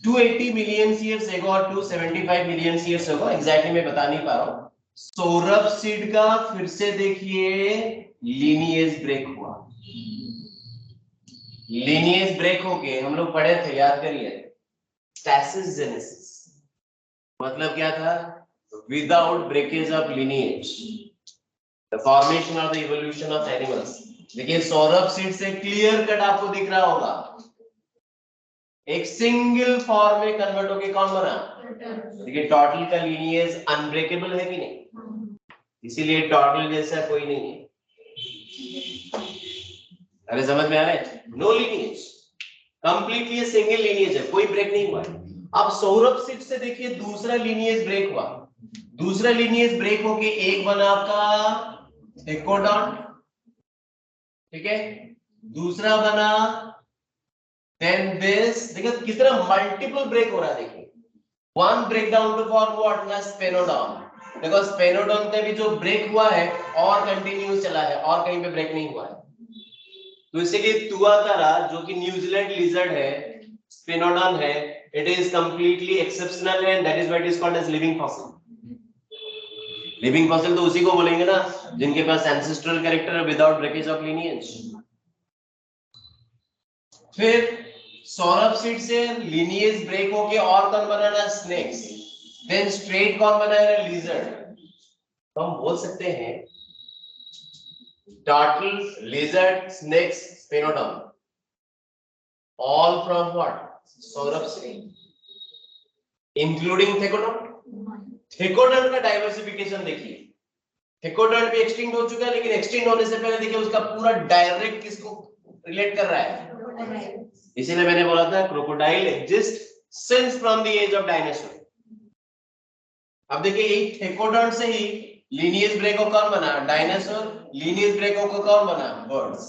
280 million years ago और 275 million years ago exactly मैं बता नहीं पा रहा हूँ. sauropsid का फिर से देखिए lineage break हुआ. लीनिएज ब्रेक होके हम लोग पढ़े थे, याद करिए. स्टैसिस जेनेसिस मतलब क्या था? Without breakage of lineage the formation or the evolution of animals. देखिए सौरभ सीड से क्लियर कट आपको दिख रहा होगा, एक सिंगल फॉर्म में कन्वर्ट होके कौन बना? देखिए टॉर्टल का लीनिएज अनब्रेकेबल है कि नहीं, इसीलिए टॉर्टल जैसा कोई नहीं है। अरे समझ में आ रहा है? No lineage, completely single lineage है, कोई ब्रेक नहीं हुआ है। अब सौरभ सीड से देखिए दूसरा लीनिएज ब्रेक हुआ, दूसरा लीनिएज ब्रेक होके एक बना आपका टेकोडॉन, ठीक है, दूसरा बना देन दिस, देखिए कितना मल्टीपल ब्रेक हो रहा है। देखिए one break down to form what ना स्पेनोडॉन, देखो स्पेनोडॉन का भी जो ब्रेक हुआ है और कंटिन्यूस चला है और कहीं पे ब्रेक नहीं हुआ है। तो इसीलिए तुआतारा जो कि न्यूजीलैंड लिजर्ड है, स्पेनोडॉन है, इट इज कंप्लीटली एक्सेप्शनल है, that is what is called as living fossil. Living fossil तो उसी को बोलेंगे ना जिनके पास एंसेस्ट्रल कैरेक्टर है विदाउट ब्रेकेज ऑफ लीनिएज। फिर सौरभ सीड से लीनिएज ब्रेक होके और कौन बनाना? स्नेक्स, देन स्ट्रेट कौन बनाएगा? लिजर्ड। तो हम बोल सकते हैं turtle, lizard, snakes, Sphenodon all from what? Sauropsid including thecodont. Thecodont का डाइवर्सिफिकेशन देखिए, थेकोडॉन भी एक्सटिंक्ट हो चुका है, लेकिन एक्सटिंक्ट होने से पहले देखिए उसका पूरा डायरेक्ट किसको रिलेट कर रहा है? इसीलिए मैंने बोला था crocodile exist since from the age of dinosaur. अब देखिए यही थेकोडॉन से ही लीनिएज ब्रेक को कौन बना? डायनासोर। लीनिएज ब्रेक को कौन बना? बर्ड्स।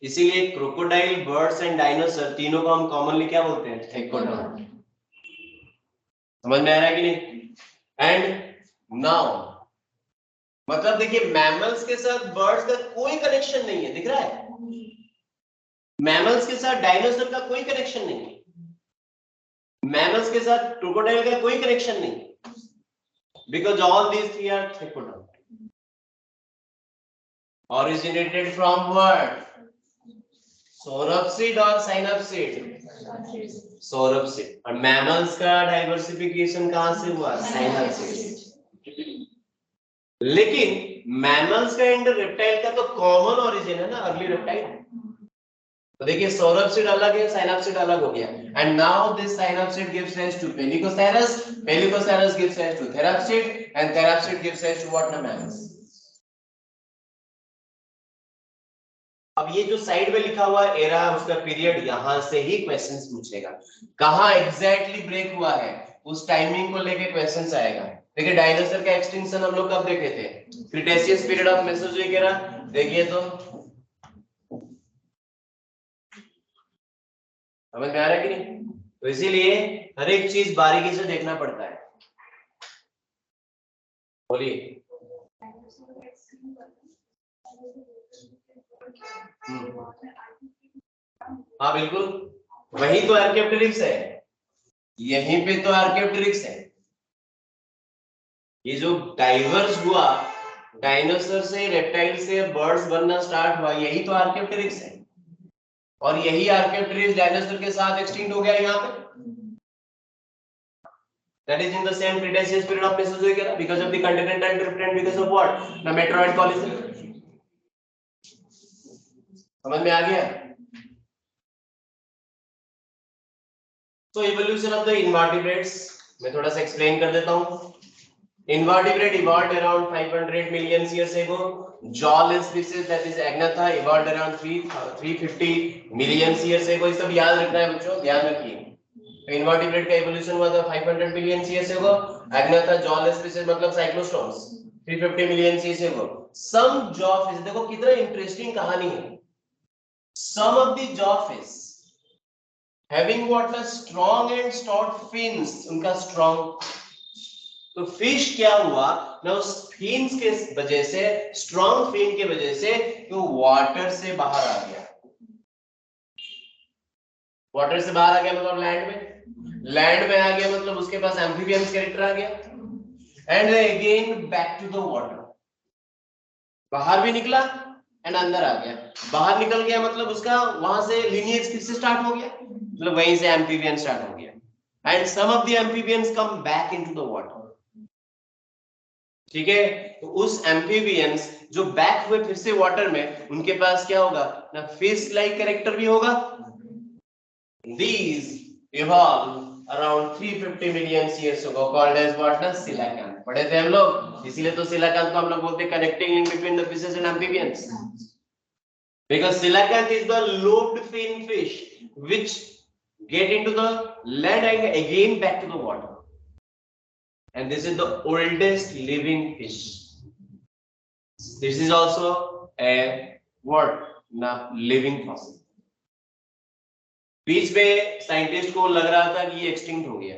इसीलिए क्रोकोडाइल, बर्ड्स एंड डायनासोर तीनों को हम कॉमनली क्या बोलते हैं? थेकोडॉन। समझ में आ रहा है कि नहीं? एंड नाउ मतलब देखिए मैमल्स के साथ बर्ड्स का कोई कनेक्शन नहीं है, दिख रहा है? मैमल्स के साथ डायनासोर का कोई कनेक्शन नहीं है, मैमल्स के साथ क्रोकोडाइल का कोई कनेक्शन नहीं, because all these three are thecodont, originated from what? Sauropsid और साइनोप्सीड? Sauropsid. और मैमल्स का डाइवर्सिफिकेशन कहां से हुआ? साइनोप्सीड। लेकिन मैमल्स का एंड रेप्टाइल का तो कॉमन ओरिजिन है ना, अर्ली रेप्टाइल। तो देखिए सौरभ सीड अलग है, साइनोप्सीड अलग हो गया, and now this synapsid gives rise to pelycosaurs, pelycosaurs gives rise to therapsid, and therapsid gives rise to what? Mammals. अब ये जो साइड में लिखा हुआ एरा, उसका पीरियड, यहां से ही क्वेश्चंस पूछेगा, कहां एग्जैक्टली ब्रेक हुआ है, उस टाइमिंग को लेके क्वेश्चंस आएगा। देखिए डायनासोर का एक्सटिंक्शन हम लोग कब देखे थे? Cretaceous period of Mesozoic era. देखिए तो समझ में आ रहा है कि नहीं? तो इसीलिए हर एक चीज बारीकी से देखना पड़ता है। बोलिए। हाँ बिल्कुल, वही तो आर्कियोप्टेरिक्स है, यहीं पे तो आर्कियोप्टेरिक्स है। ये जो डाइवर्स हुआ डायनासोर से, रेप्टाइल से बर्ड्स बनना स्टार्ट हुआ, यही तो आर्कियोप्टेरिक्स है, और यही आर्कियोप्टेरिक्स डायनासोर के साथ एक्सटिंक्ट हो गया यहाँ पे। That is in the same Cretaceous period of Mesozoic era because of the continental drift and because of what? The meteoroid collision. समझ में आ गया? So evolution of the invertebrates मैं थोड़ा सा explain कर देता हूँ। Invertebrate evolved around 500 million years ago. Jawless species that is Agnatha evolved around 350 million years ago. ये सब याद रखना है बच्चों, ध्यान रखिए। इनवर्टिब्रेट का इवोल्यूशन हुआ था 500 million years ago. Agnatha jawless species मतलब cyclostomes 350 million years ago. Some jaw fish, देखो कितना इंटरेस्टिंग कहानी है। Some of the jaw fish having what the strong and stout fins, उनका स्ट्रॉन्ग, तो फिश क्या हुआ ना, उस फिन्स के वजह से, स्ट्रॉन्ग फिन के वजह से वो वाटर से बाहर आ गया। वाटर से बाहर आ गया मतलब लैंड में, लैंड में आ गया मतलब उसके पास एम्फीबियंस कैरेक्टर आ गया, and again back to the water. बाहर भी निकला एंड अंदर आ गया, बाहर निकल गया मतलब उसका वहां से लिनिएज किससे स्टार्ट हो गया? मतलब वहीं से एम्फीबियन स्टार्ट हो गया and some of the amphibians come back into the water. ठीक है, तो उस एम्फीबियंस जो बैक हुए फिर से वाटर में, उनके पास क्या होगा ना, फिश लाइक कैरेक्टर भी होगा। These evolved around 350 million years ago called as what, the coelacanth। पढ़े थे हम लोग, इसीलिए तो coelacanth को हम लोग बोलते हैं connecting link between the fishes and amphibians, because coelacanth is the lobed fin fish which get into the land and again back to the water, and this is the oldest living fish. This is also a what, na living fossil। बीच में scientist को लग रहा था कि ये extinct हो गया,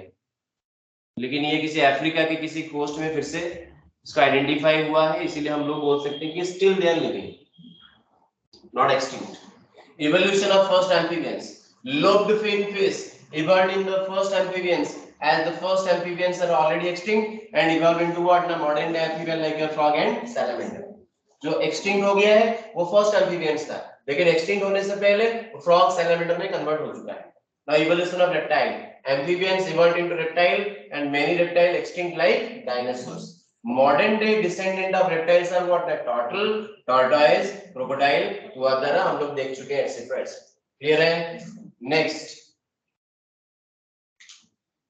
लेकिन ये किसी अफ्रीका के किसी कोस्ट में फिर से इसका आइडेंटिफाई हुआ है, इसीलिए हम लोग बोल सकते हैं कि still they are living, not extinct. Evolution of first amphibians, lobed fin fish evolved in the first amphibians, as the first amphibians are already extinct and evolved into what, na modern day amphibian like your frog and salamander। जो extinct हो गया है वो first amphibians था, लेकिन extinct होने से पहले फ्रॉग सैलमेंडर में कन्वर्ट हो चुका है। Now evolution of reptile, amphibians evolved into reptile and many reptile extinct like dinosaurs. Modern day descendant of reptiles are what, the turtle, tortoise, crocodile, to other हम लोग देख चुके हैं, एटसेट्रा। क्लियर है? Next,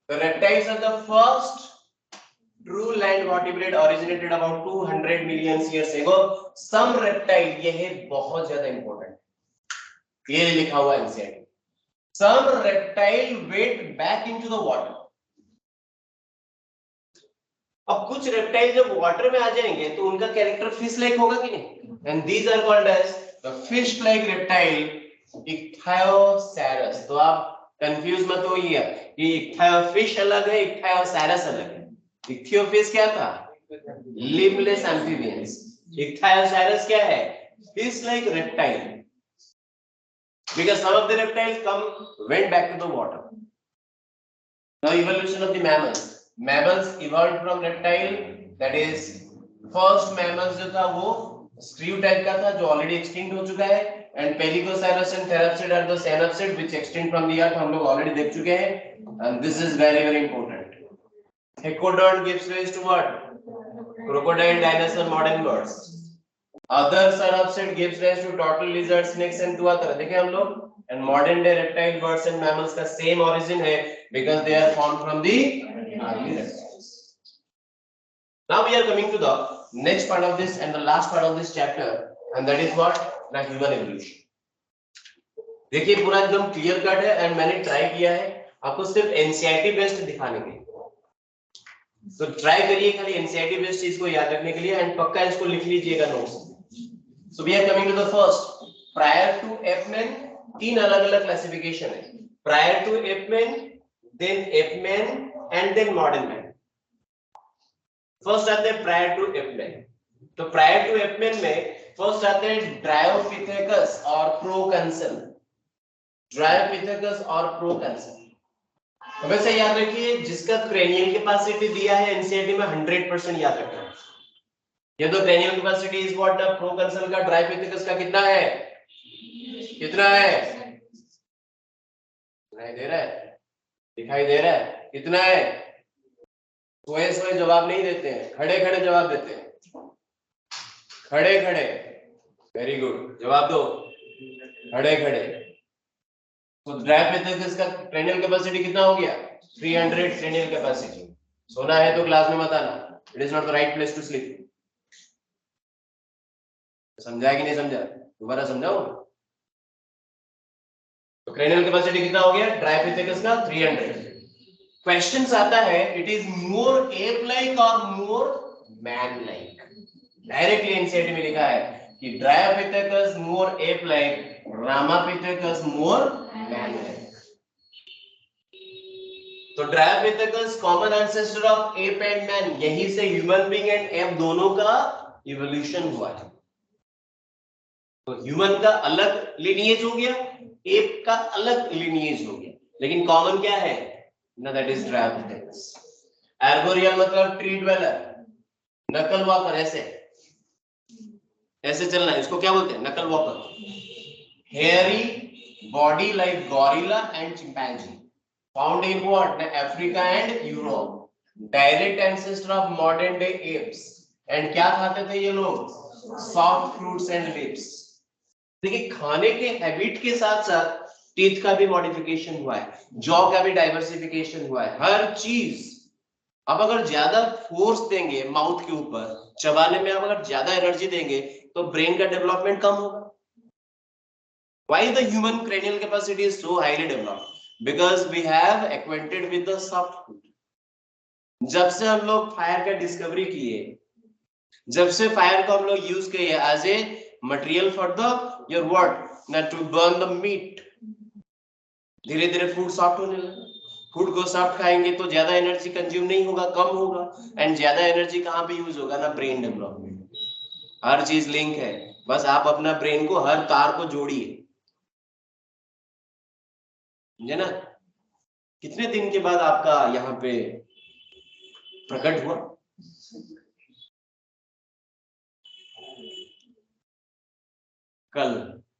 the reptiles are the first true land vertebrate originated about 200 million years ago। some reptile, ये है बहुत ज्यादा इंपॉर्टेंट, ये लिखा हुआ है NCERT, some reptile went back into the water। अब कुछ रेप्टाइल जब वाटर में आ जाएंगे तो उनका कैरेक्टर फिश लाइक होगा कि नहीं, and these are called as the fish like reptile, ichthyosaurus. तो आप कंफ्यूज मत होइए कि इक्थायोफिश अलग है, इक्थायोसैरस अलग है। इक्थियोफिश क्या था, लिम्बलेस एम्फीबियंस। इक्थायोसैरस क्या है, fish like reptile, because some of the reptiles went back to the water। now evolution of the mammals, mammals evolved from reptile, that is first mammals जो था वो स्क्रू टाइप का था जो ऑलरेडी एक्सटिंक्ट हो चुका है, and pelycosaurus and therapsid are the synapsid which extinct from the earth, हम लोग ऑलरेडी देख चुके हैं, and this is very very important. Thecodont gives rise to what, crocodile, dinosaur, modern birds। other synapsid gives rise to turtle, lizard, snakes and two other, देखे हम लोग, and modern day reptile, birds and mammals का same origin है because they are formed from the early reptiles। now we are coming to the next part of this and the last part of this chapter, and that is what, the human evolution। देखिए पूरा एकदम clear cut है and मैंने try किया है आपको सिर्फ NCERT based दिखाने के लिए, तो ट्राई करिए खाली एनसीईआरटी बेस्ड चीज को याद रखने के लिए, एंड पक्का इसको लिख लीजिएगा notes. So we are coming to the first, prior to apeman. तीन अलग अलग क्लासिफिकेशन है, prior to apeman, then apeman and then modern man. First आते हैं प्रायर टू एपमैन। तो प्रायर टू एपमैन में फर्स्ट आते हैं ड्रायोपिथेकस और प्रोकंसल। ड्रायोपिथेकस और प्रोकंसल, वैसे याद रखिए जिसका क्रेनियल कैपेसिटी दिया है एनसीईआरटी में 100% याद रखना। ये तो cranial capacity is what, the Proconsul का, ड्रायोपिथेकस का कितना है, कितना है, दिखाई दे रहा है, दिखाई दे रहा है, कितना है? सोए सोए जवाब नहीं देते हैं, खड़े खड़े जवाब देते हैं, खड़े खड़े, वेरी गुड, जवाब दो, खड़े खड़े। तो ड्रायोपिथेकस का क्रेनियल कैपेसिटी कितना हो गया, 300 क्रेनियल कैपेसिटी। सोना है तो क्लास में मत आना, it is not the right place to sleep. समझा कि नहीं समझा, दोबारा समझाऊं? तो क्रेनियल कैपेसिटी कितना हो गया ड्रायोपिथेकस का, 300। क्वेश्चंस आता है it is more ape like और मोर मैन लाइक। डायरेक्टली एनसीईआरटी में लिखा है कि ड्रायोपिथेकस मोर एप लाइक, रामापिथेकस मोर मैन लाइक। तो Dryopithecus common ancestor of app and man, यहीं से ह्यूमन बीइंग एंड एप दोनों का इवोल्यूशन हुआ है। तो ह्यूमन का अलग लिनिएज हो गया, एप का अलग लिनिएज हो गया, लेकिन कॉमन क्या है ना, दैट इज ड्रायोपिथेकस। आर्बोरियल मतलब ट्री ड्वेलर, नकल वॉकर, ऐसे ऐसे चलना, इसको क्या बोलते हैं, नकल walker. Hairy body like gorilla and chimpanzee, found in what? Africa and Europe. Direct ancestor of modern day apes. And क्या खाते थे ये लोग? Soft fruits and leaves. देखिए खाने के हैबिट के साथ साथ टीथ का भी मॉडिफिकेशन हुआ है, जॉ का भी डाइवर्सिफिकेशन हुआ है, हर चीज। अब अगर ज्यादा फोर्स देंगे माउथ के ऊपर, चबाने में आप अगर ज्यादा एनर्जी देंगे तो ब्रेन का डेवलपमेंट कम होगा। Why the human cranial capacity is so highly developed? Because we have acquainted with the soft food. जब से हम लोग फायर का डिस्कवरी किए, जब से फायर को हम लोग यूज किए as a material for the your what ना टू बर्न द मीट, धीरे धीरे फूड सॉफ्ट होने लगा। फूड को सॉफ्ट खाएंगे तो ज्यादा एनर्जी कंज्यूम नहीं होगा, कम होगा। एंड ज्यादा एनर्जी कहाँ पे यूज होगा? ना ब्रेन डेवलपमेंट। हर चीज लिंक है, बस आप अपना ब्रेन को हर तार को जोड़िए, समझे ना? कितने दिन के बाद आपका यहाँ पे प्रकट हुआ? कल।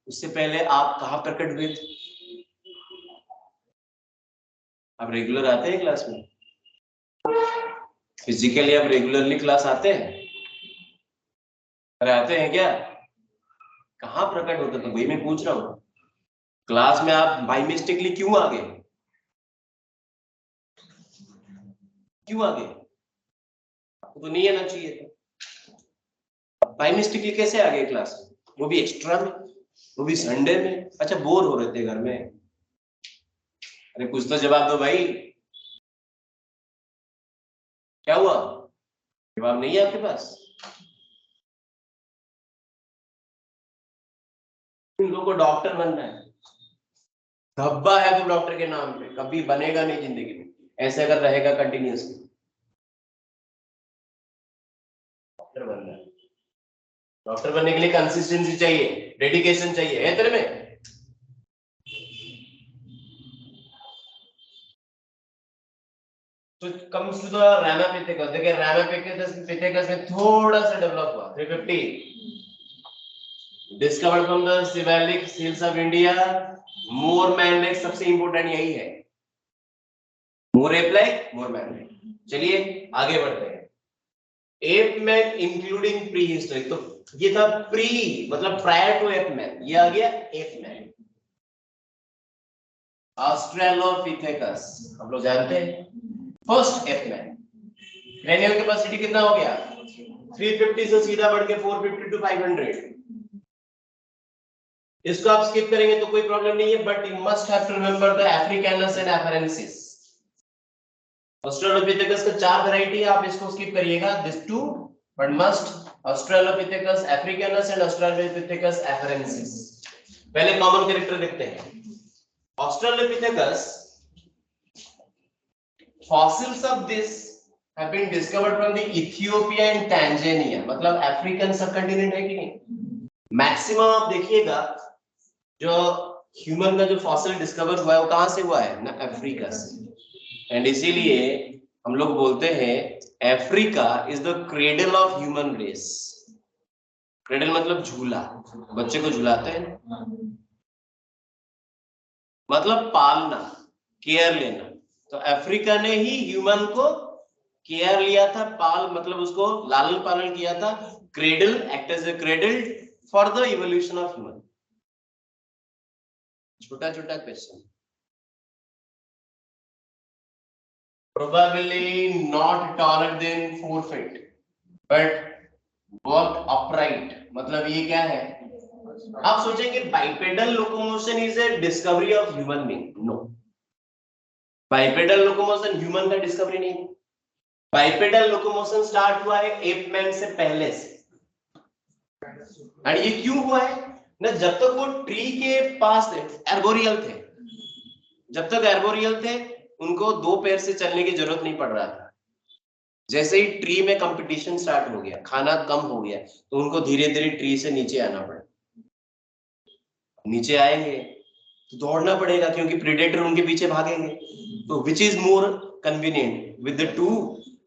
उससे पहले आप कहाँ प्रकट हुए थे? आप रेगुलर आते हैं क्लास में? फिजिकली आप रेगुलरली क्लास आते हैं? अरे आते हैं क्या? कहाँ प्रकट होता था वही मैं पूछ रहा हूँ। क्लास में आप बाई मिस्टेकली क्यों आ गए? क्यों आ गए? आपको तो नहीं आना चाहिए था। बाई मिस्टेकली कैसे आ गए क्लास में? वो भी एक्स्ट्रा में, वो भी संडे में। अच्छा बोर हो रहे थे घर में? अरे कुछ तो जवाब दो भाई, क्या हुआ? जवाब नहीं है आपके पास? इन लोगों को डॉक्टर बनना है, धब्बा है तो डॉक्टर के नाम पे, कभी बनेगा नहीं जिंदगी में ऐसे अगर रहेगा कंटिन्यूअसली। डॉक्टर बनना है, डॉक्टर बनने के लिए कंसिस्टेंसी चाहिए, डेडिकेशन चाहिए, है तेरे में? तो कम्स टू द रैमापिथेकस, देखिए रैमापिथेकस में थोड़ा सा डेवलप हुआ 350 discovered from the Siwalik hills of India, more man like, सबसे इंपॉर्टेंट यही है, more ape like more man like. चलिए आगे बढ़ते हैं। Ape man including prehistoric, तो ये था प्री मतलब प्रायर टू एप मैन, ये आ गया एप मैन। ऑस्ट्रेलोपिथेकस हम लोग जानते हैं, first app man. Cranial capacity कितना हो गया? 350 से सीधा बढ़ के 450 टू 500। इसको आप स्किप करेंगे तो कोई प्रॉब्लम नहीं है, but you must have to remember the africanus and afarensis. Australopithecus का 4 वैरायटी है, आप इसको स्किप करिएगा, this two, but must Australopithecus africanus and Australopithecus afarensis. पहले कॉमन कैरेक्टर देखते हैं। Australopithecus, fossils of this have been discovered from the Ethiopia and Tanzania, मतलब African सबकंटिनेंट है कि नहीं? मैक्सिमम आप देखिएगा जो ह्यूमन का जो फॉसिल डिस्कवर हुआ है वो कहां से हुआ है? ना अफ्रीका से। एंड इसीलिए हम लोग बोलते हैं Africa is the cradle of human race. Cradle मतलब झूला, बच्चे को झुलाते हैं, मतलब पालना, केयर लेना। तो अफ्रीका ने ही ह्यूमन को केयर लिया था, पाल मतलब उसको लालन पालन किया था। Cradle, act as a cradle for the evolution of human. छोटा छोटा question. Probably not taller than 4 feet, but walked upright, मतलब ये क्या है? आप सोचेंगे bipedal locomotion is a discovery of human being, no. Bipedal locomotion human का discovery नहीं। बाइपेडल लोकोमोशन स्टार्ट हुआ है एपमैन से पहले से। और ये क्यों हुआ है ना? जब तक वो ट्री के पास थे, एर्बोरियल थे, जब तक एर्बोरियल थे उनको 2 पैर से चलने की जरूरत नहीं पड़ रहा था। जैसे ही ट्री में कंपटीशन स्टार्ट हो गया, खाना कम हो गया, तो उनको धीरे धीरे ट्री से नीचे आना पड़ा। नीचे आएंगे तो दौड़ना पड़ेगा क्योंकि प्रेडेटर उनके पीछे भागेंगे। तो which is more convenient, with the 2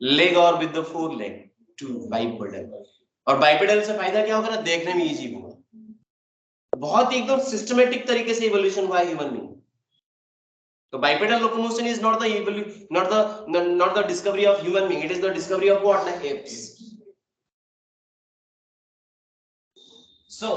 leg और with the 4 leg? To bipedal. और बाइपेडल से फायदा क्या होगा ना? देखने में इजी होगा। बहुत ही एकदम सिस्टमेटिक तरीके से इवोल्यूशन हुआ है ह्यूमन में। तो bipedal locomotion is not the discovery of human being, it is the discovery of what? Like apes. So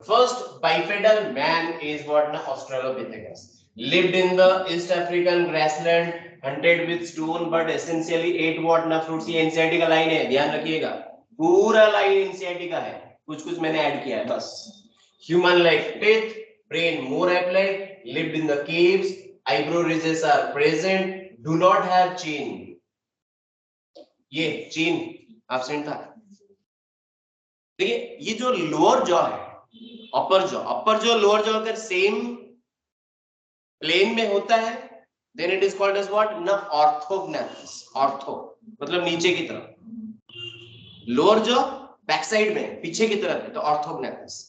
first bipedal man is what? Na Australopithecus, lived in the East African grassland, hunted with stone but essentially ate what? Na fruits. ये NCERT का line है, ध्यान रखिएगा, पूरा line NCERT का है, कुछ कुछ मैंने ऐड किया है बस। Human like teeth, brain more ape-like, lived in the caves, eyebrow ridges are present, do not have chin. ये chin absent था। देखिए ये जो लोअर जॉ है, अपर जॉ लोअर जॉ अगर सेम प्लेन में होता है, then it is called as what? ना ऑर्थोग्नाथस। ऑर्थो मतलब नीचे की तरफ, लोअर जॉ बैक साइड में पीछे की तरफ है तो ऑर्थोग्नाथस।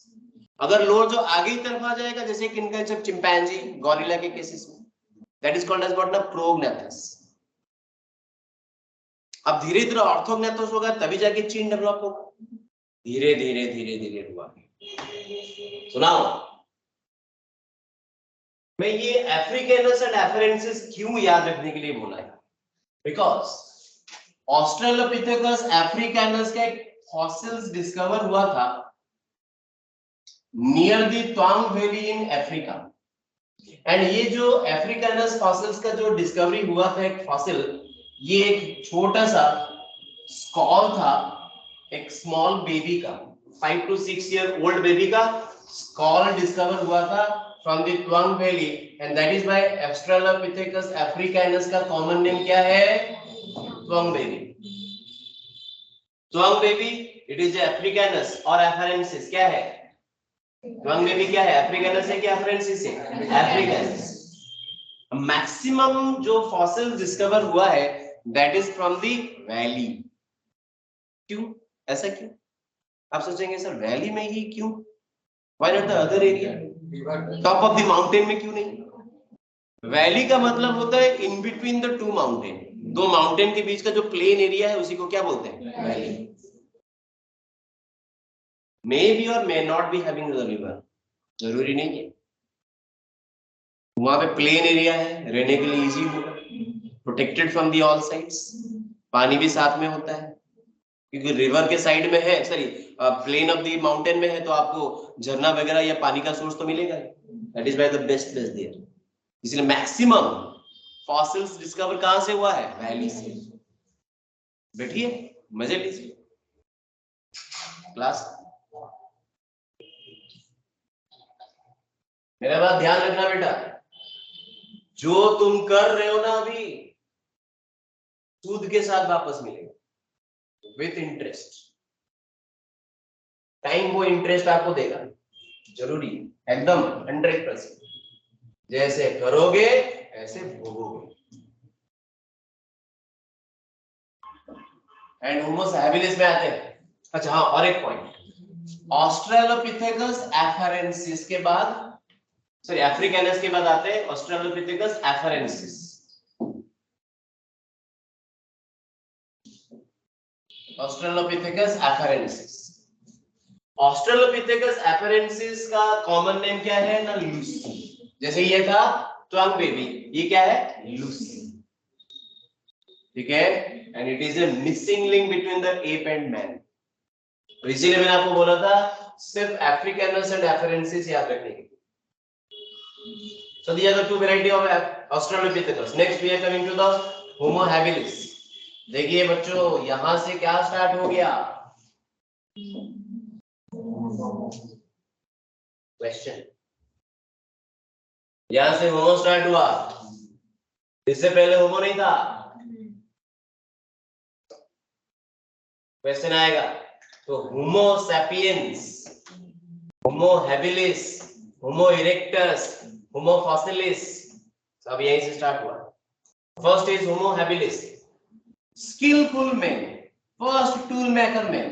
अगर लोअर जॉ आगे की तरफ आ जाएगा, जैसे किनका, जब चिंपैंजी गॉरिला के केसेस में, that is called as what? ना प्रोग्नाथस। अब धीरे धीरे ऑर्थोग्नाथस होगा तभी जाके चीन डेवलप होगा, धीरे धीरे धीरे धीरे हुआ। सुनाओ, मैं ये अफ्रीकानस एंड एफरेंसिस क्यों याद रखने के लिए बोला है? बिकॉज ऑस्ट्रेलोपिथेकस अफ्रीकानस का एक फॉसिल्स डिस्कवर हुआ था near the Taung valley in Africa. And ये जो अफ्रीकानस फॉसिल्स का जो डिस्कवरी हुआ था एक फॉसिल, ये एक छोटा सा स्कॉल था, एक स्मॉल बेबी का, 5 to 6 ईयर ओल्ड बेबी का स्कॉल डिस्कवर हुआ था from the Taung valley, and that is by Australopithecus africanus का कॉमन नेम क्या है? Taung baby. Taung baby it is africanus और एफरेंसिस क्या है? त्वांग बेबी क्या है? अफ्रीकानस है कि एफरेंसिस है? अफ्रीकानस। मैक्सिमम जो फॉसिल डिस्कवर हुआ है that is from the valley. क्यों? ऐसा क्यों? आप सोचेंगे सर वैली में ही क्यों, why not the other area, top of the mountain में क्यों नहीं? वैली का मतलब होता है in between the two mountain, दो माउंटेन के बीच का जो प्लेन एरिया है उसी को क्या बोलते हैं? वैली। मे बी और may not be having the river, जरूरी नहीं है। वहां पे प्लेन एरिया है, रहने के लिए इजी होगा, protected from the all sides, पानी भी साथ में होता है, क्योंकि रिवर के साइड में है, sorry plane of the mountain में है तो आपको झरना वगैरह या पानी का सोर्स तो मिलेगा। That is by the best place there. इसलिए मैक्सिमम फॉसिल्स डिस्कवर कहां से हुआ है? वैली से। बैठिए मजे लीजिए क्लास। मेरा बात ध्यान रखना बेटा, जो तुम कर रहे हो ना अभी, सूद के साथ वापस मिलेगा, विथ इंटरेस्ट। टाइम वो इंटरेस्ट आपको देगा, जरूरी एकदम 100%। जैसे करोगे ऐसे भोगोगे। एंड होमो हैबिलिस में आते हैं। अच्छा हाँ, और एक पॉइंट, ऑस्ट्रेलोपिथेकस एफरेंसिस के बाद, सॉरी अफ्रीकानस के बाद आते हैं ऑस्ट्रेलोपिथेकस एफरेंसिस। ऑस्ट्रेलोपिथेकस एफरेंसिस, ऑस्ट्रेलोपिथेकस एफरेंसिस का कॉमन नेम क्या है ना? लूसी। जैसे ये था त्वांग बेबी, ये क्या है? लूसी। ठीक है, and it is a missing link between the app and man. तो इसीलिए मैंने आपको बोला था सिर्फ अफ्रीकानस एंड एफरेंसिस याद रखने के। So these are the two variety of Australopithecus. Next we are coming to the Homo habilis. देखिए बच्चों, यहां से क्या स्टार्ट हो गया? क्वेश्चन, यहां से होमो स्टार्ट हुआ, इससे पहले होमो नहीं था। क्वेश्चन आएगा तो होमो सैपियंस, होमो हैबिलिस, होमो इरेक्टस, होमो फॉसिलिस, सब यहीं से स्टार्ट हुआ। First is Homo habilis, skillful man, first tool maker man,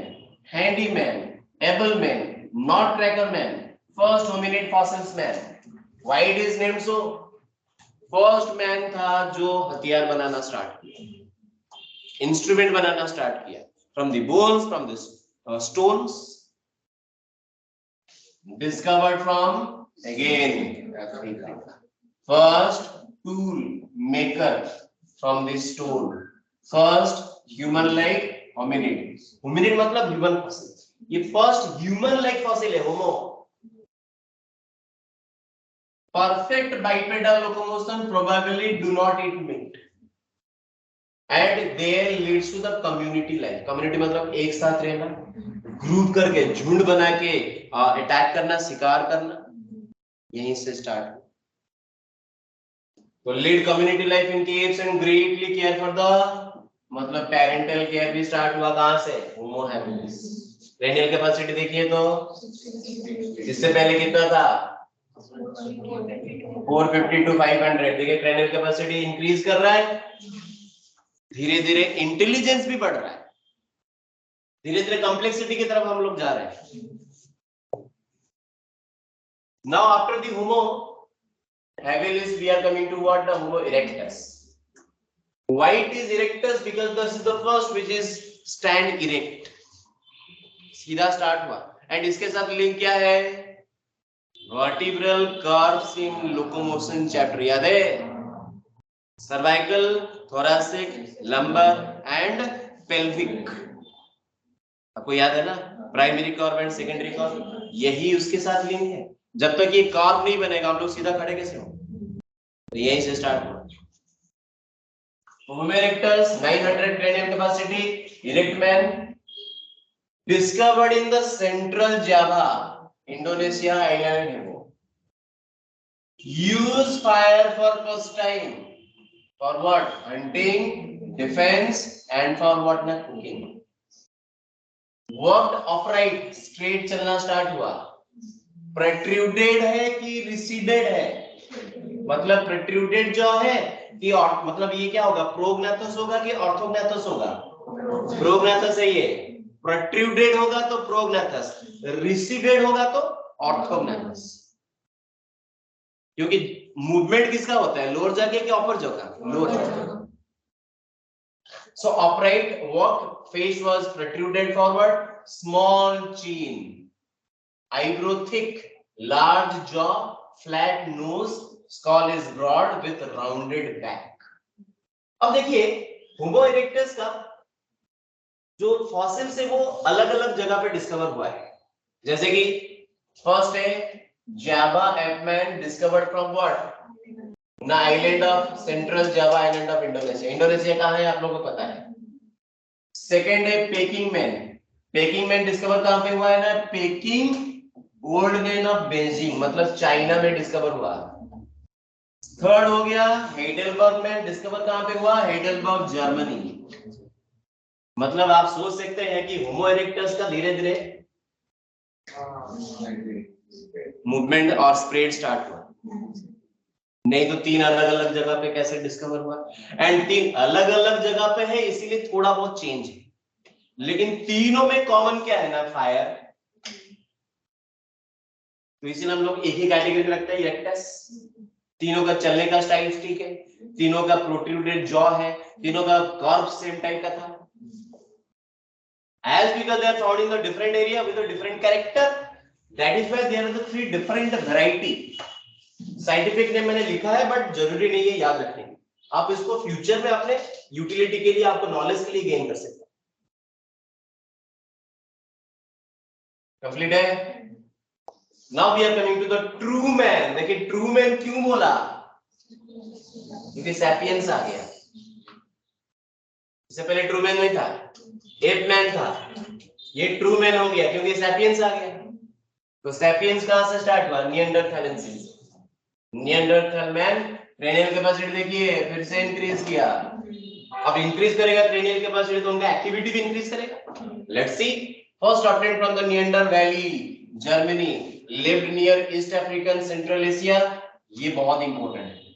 handy man, able man, not tracker man, first hominid fossils man. Why it is named so? First man था जो हथियार बनाना start किया, instrument बनाना start किया, from the bones, from the stones. discovered from again Africa. First tool maker from this stone. First human like hominid. Hominid मतलब human fossil. ये first human like fossil है होमो. Perfect bipedal locomotion, probably do not eat meat. And there leads to the community life. Community मतलब एक साथ रहना, group करके झुंड बना के अटैक करना, शिकार करना, यहीं से स्टार्ट। तो lead community life in caves and greatly care for the मतलब पेरेंटल केयर भी स्टार्ट हुआ कहां से? Homo habilis. क्रेनियल कैपेसिटी देखिए तो इससे पहले कितना था? 450 to 500। देखिए क्रेनियल कैपेसिटी इंक्रीज कर रहा है, धीरे धीरे इंटेलिजेंस भी बढ़ रहा है, धीरे धीरे कॉम्प्लेक्सिटी की तरफ हम लोग जा रहे हैं। Now after the homo habilis we are coming to what? The homo erectus. Why it is erectus? Because this is the first which is stand erect, सीधा स्टार्ट हुआ। एंड इसके साथ लिंक क्या है? Vertebral curves in locomotion chapter याद है? Cervical, thoracic, lumbar and pelvic, आपको याद है ना? Primary curve and secondary curve, यही उसके साथ लिंक है। जब तक ये कर्व नहीं बनेगा हम लोग सीधा खड़े कैसे होंगे? तो यहीं से स्टार्ट हुआ। होमो erectus 900 cranial capacity, erect man, discovered in the central Java, Indonesia island है वो। Use fire for first time for what? Hunting, defense and for what? ना cooking। Worked upright, straight चलना स्टार्ट हुआ। Protruded है कि receded है? मतलब protruded जो है कि मतलब ये क्या होगा? प्रोग्नेथस होगा कि ऑर्थोग्नेथस होगा? प्रोग्नेथस है ये। प्रोट्रूडेड होगा तो प्रोग्नेथस, रिसीडेड होगा तो ऑर्थोग्नेथस। क्योंकि मूवमेंट किसका होता है? लोअर जगह कि अपर जगह? लोअर जगह। So upright walk, face was protruded forward, small chin, eyebrow thick, large jaw, flat nose, skull is broad with rounded back। अब देखिए होमो इरेक्टस का जो फॉसिल्स है वो अलग अलग जगह पे डिस्कवर हुआ है। जैसे कि फर्स्ट है जावा एपमैन, डिस्कवर्ड फ्रॉम व्हाट? ना island of central Java island of Indonesia. Indonesia कहाँ है आप लोगों को पता है? सेकंड है packing man, packing man discover कहाँ पे हुआ है? ना पेकिंग गोल्डन ऑफ बेजिंग मतलब चाइना में डिस्कवर हुआ। थर्ड हो गया हेडलबर्ग में, डिस्कवर कहां पे हुआ? Heidelberg Germany. मतलब आप सोच सकते हैं कि होमो इरेक्टस का धीरे धीरे मूवमेंट और स्प्रेड स्टार्ट हुआ। नहीं तो तीन अलग अलग जगह पे कैसे डिस्कवर हुआ? एंड तीन अलग अलग जगह पे है इसीलिए थोड़ा बहुत चेंज है, लेकिन तीनों में कॉमन क्या है? ना फायर। तो इसीलिए हम लोग एक ही कैटेगरी में रखते हैं इरेक्टस। तीनों का चलने का स्टाइल ठीक है, तीनों का प्रोट्रूडेड जॉ है, तीनों का कर्व सेम टाइप का था। As because they are found in the different area with a different character, that is why there are the three different variety। Scientific name मैंने लिखा है बट जरूरी नहीं है याद रखने, आप इसको फ्यूचर में अपने यूटिलिटी के लिए, आपको नॉलेज के लिए गेन कर सकते हैं। कंप्लीट है। Now we are coming to the true man। देखिए ट्रू मैन क्यों बोला? क्योंकि सैपियंस आ गया। इससे पहले ट्रू मैन नहीं था, एप मैन था, ये ट्रू मैन हो गया क्योंकि सैपियंस आ गया। तो सैपियंस कहां से स्टार्ट हुआ? निएंडरथैलेंसिस। निएंडरथैल मैन क्रेनियल कैपेसिटी देखिए फिर से इंक्रीज किया। अब इंक्रीज करेगा क्रेनियल कैपेसिटी तो उनका एक्टिविटी भी इंक्रीज करेगा। Let's see. First obtained from the Neander valley, Germany, lived near east African central Asia. ये बहुत इंपॉर्टेंट है।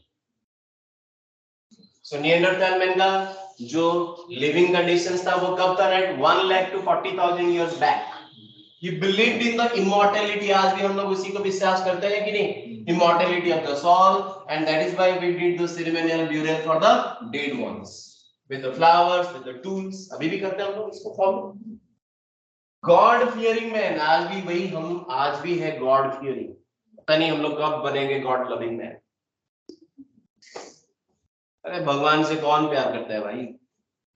सो निएंडरथैल मैन का जो लिविंग कंडीशंस था वो कब था? Right 1 lakh to 40,000 years back। He believed in the immortality। आज भी हम लोग उसी को विश्वास करते हैं कि नहीं? Immortality of the soul, and that is why we did the ceremonial burial for the dead ones with the flowers, with the tools। अभी भी करते हैं हम लोग इसको फॉलो। गॉड फियरिंग मैन, आज भी वही हम आज भी है गॉड फियरिंग। पता नहीं हम लोग कब बनेंगे गॉड लविंग मैन। अरे भगवान से कौन प्यार करता है भाई,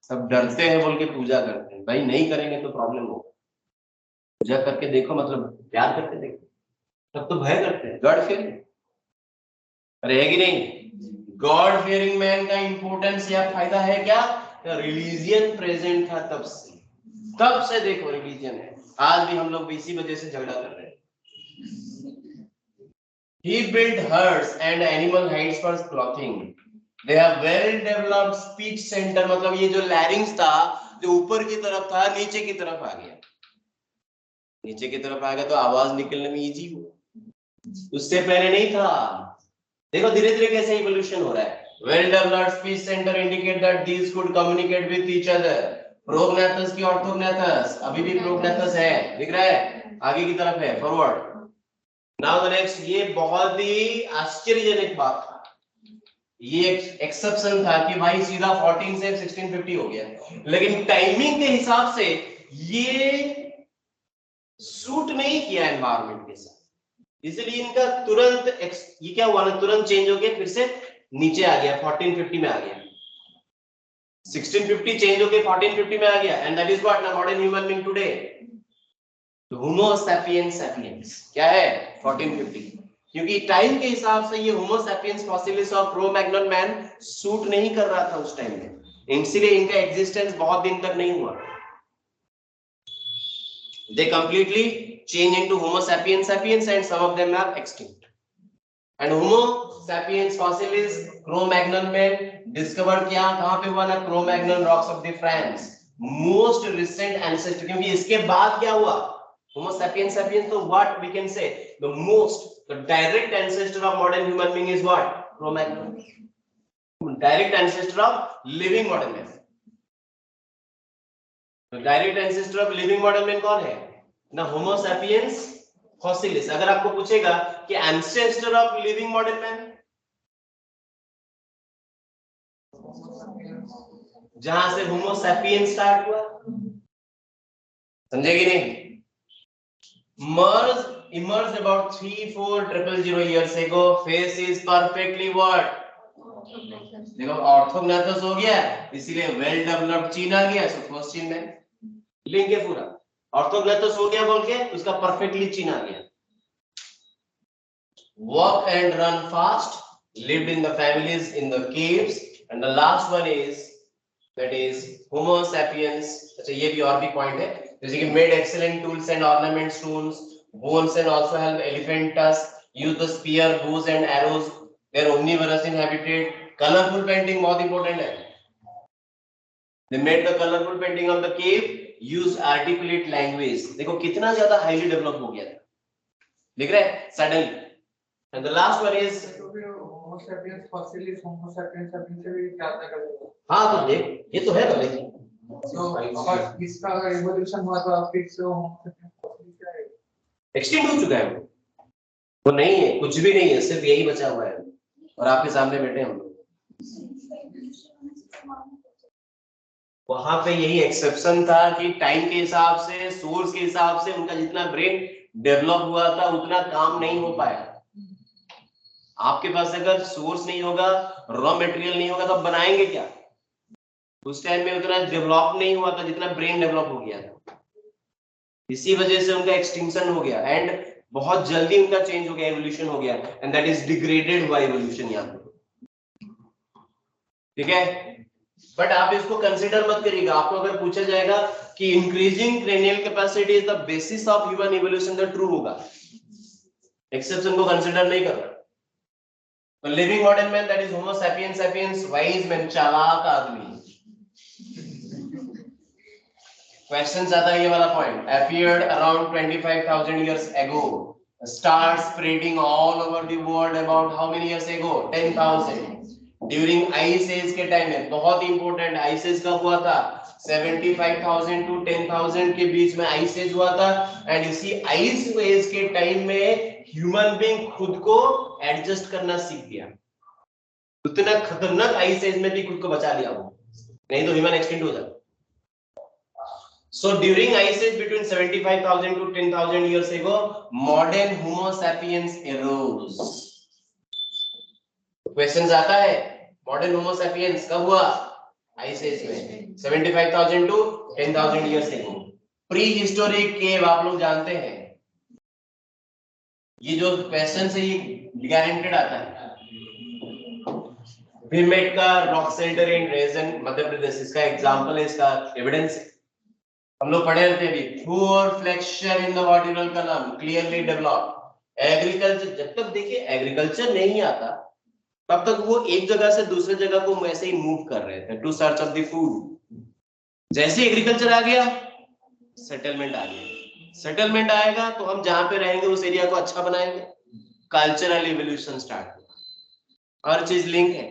सब डरते हैं बोल के पूजा करते हैं। भाई नहीं करेंगे तो प्रॉब्लम होगा। पूजा करके देखो, मतलब प्यार करके देखो, तब तो भय करते हैं। गॉड फियरिंग रहेगी नहीं। गॉड फियरिंग मैन का इंपॉर्टेंस या फायदा है क्या? रिलीजियन प्रेजेंट था तब से देखो रिलीजन है। आज भी हम लोग इसी वजह से झगड़ा कर रहे हैं। He built herds and animal hides for clothing. They have well developed speech center, मतलब ये जो लैरिंग्स था जो ऊपर की तरफ था नीचे की तरफ आ गया। नीचे की तरफ आ गया तो आवाज निकलने में इजी हो, उससे पहले नहीं था। देखो धीरे धीरे कैसे इवोल्यूशन हो रहा है। Well developed speech centre indicate that these could communicate with each other. Prognathous की ऑर्थोग्नेथस, अभी भी प्रोग्नेथस है, दिख रहा है, आगे की तरफ है, फॉरवर्ड। नाउ द नेक्स्ट, ये बहुत ही आश्चर्यजनक बात था। ये एक्सेप्शन था कि भाई सीधा 14 से 1650 हो गया, लेकिन टाइमिंग के हिसाब से ये सूट नहीं किया एनवायरनमेंट के साथ, इसलिए इनका तुरंत ये क्या हुआ ना, तुरंत चेंज हो गया, फिर से नीचे आ गया, 1450 में आ गया। 1650 चेंज हो गया, 1450 में आ गया, एंड दैट इज व्हाट ना मॉडर्न ह्यूमन बीइंग टुडे। तो होमो सैपियंस सैपियंस क्या है 1450, क्योंकि टाइम के हिसाब से ये होमो सैपियंस फॉसिलिस और क्रो मैग्नन मैन सूट नहीं कर रहा था उस टाइम में, इसलिए इनका एग्जिस्टेंस बहुत दिन तक नहीं हुआ। They completely change into Homo sapiens sapiens and some of them are extinct. And Homo sapiens fossilis Cro-Magnon में discovered क्या कहाँ पे हुआ ना, Cro-Magnon rocks of the France, most recent ancestor। क्योंकि इसके बाद क्या हुआ, Homo sapiens sapiens, तो what we can say the direct ancestor of modern human being is what? Cro-Magnon, direct ancestor of living modern man। तो direct ancestor of living model man कौन है ना, होमो सैपियंस फॉसिलिस। अगर आपको पूछेगा कि ancestor of living model man, जहां से होमो सैपियंस स्टार्ट हुआ, समझेगी नहीं। मर्ज emerged about 3-4-000 years ago. Face is perfectly what? देखो ऑर्थोग्नेथस हो गया, इसीलिए वेल डेवलप्ड चीन आ गया, सो फर्स्ट चीन में लिंक है पूरा। ऑर्थोग्नेथस हो गया बोल के उसका परफेक्टली चीन आ गया। Walk and run fast, lived in the families in the caves, and the last one is that is Homo sapiens। अच्छा ये भी और भी पॉइंट है, जैसे कि made excellent tools and ornament stones, bones and also have elephant tusks, use the spear, bows and arrows, they are omnivorous inhabited, colorful painting बहुत important है। They made the colorful painting of the cave, use articulate language। देखो कितना ज्यादा highly develop हो गया था, दिख रहा है suddenly. And the last one is Homo sapiens fossilis, Homo sapiens sapiens से भी क्या तक है? हाँ तो देख ये तो है तो लेकिन तो अगर इसका एवोल्यूशन हुआ तो फिर से Homo sapiens fossilis क्या है? एक्सटिंक्ट हो चुका है वो नहीं है, कुछ भी नहीं है, सिर्फ यही बचा हुआ है और आपके सामने बैठे हम लोग। वहां पे यही एक्सेप्शन था कि टाइम के हिसाब से, सोर्स के हिसाब से उनका जितना ब्रेन डेवलप हुआ था उतना काम नहीं हो पाया। आपके पास अगर सोर्स नहीं होगा, रॉ मटेरियल नहीं होगा तो बनाएंगे क्या? उस टाइम में उतना डेवलप नहीं हुआ था जितना ब्रेन डेवलप हो गया था, इसी वजह से उनका एक्सटिंक्शन हो गया एंड बहुत जल्दी उनका चेंज हो गया, एवोल्यूशन हो गया, एंड दैट इज डिग्रेडेड हुआ एवोल्यूशन यहाँ पे। ठीक है, बट आप इसको कंसीडर मत करिएगा। आपको अगर पूछा जाएगा कि increasing cranial capacity is the basis of human evolution, तो ट्रू होगा, एक्सेप्शन को कंसीडर नहीं करना। तो living modern man that is Homo sapiens sapiens, wise man, चालाक आदमी। क्वेश्चन आता है ये वाला point, appeared around 25,000 years ago, start spreading all over the world about how many years ago? 10,000। during ice age के टाइम में, बहुत important, ice age कब हुआ था? 75,000 to 10,000 के बीच में ice age हुआ था, एंड इसी ice age के टाइम में ह्यूमन बीइंग खुद को एडजस्ट करना सीख गया। उतना खतरनाक ice age में भी खुद को बचा लिया वो, नहीं तो ह्यूमन एक्सटिंक्ट हो जाता। So during ice age between 75,000 to 10,000 years ago, modern Homo sapiens arose. Questions आता है, modern Homo sapiens कब हुआ? Ice age में 75,000 to 10,000 years ago. Prehistoric cave आप लोग जानते हैं, ये जो क्वेश्चन से ये गारंटेड आता है। Bhimbetka rock shelter in region Madhya Pradesh, इसका एग्जांपल है, इसका एविडेंस है। हम लोग पढ़े रहते भी, poor flexure in the vertebral column clearly developed। Agriculture, जब तक देखिए एग्रीकल्चर नहीं आता तब तक वो एक जगह से दूसरे जगह को ऐसे ही मूव कर रहे थे to search of the food. जैसे एग्रीकल्चर आ गया, सेटलमेंट आ गया। सेटलमेंट आएगा तो हम जहां पे रहेंगे उस एरिया को अच्छा बनाएंगे, कल्चरल इवोल्यूशन स्टार्ट हुआ। हर चीज लिंक है,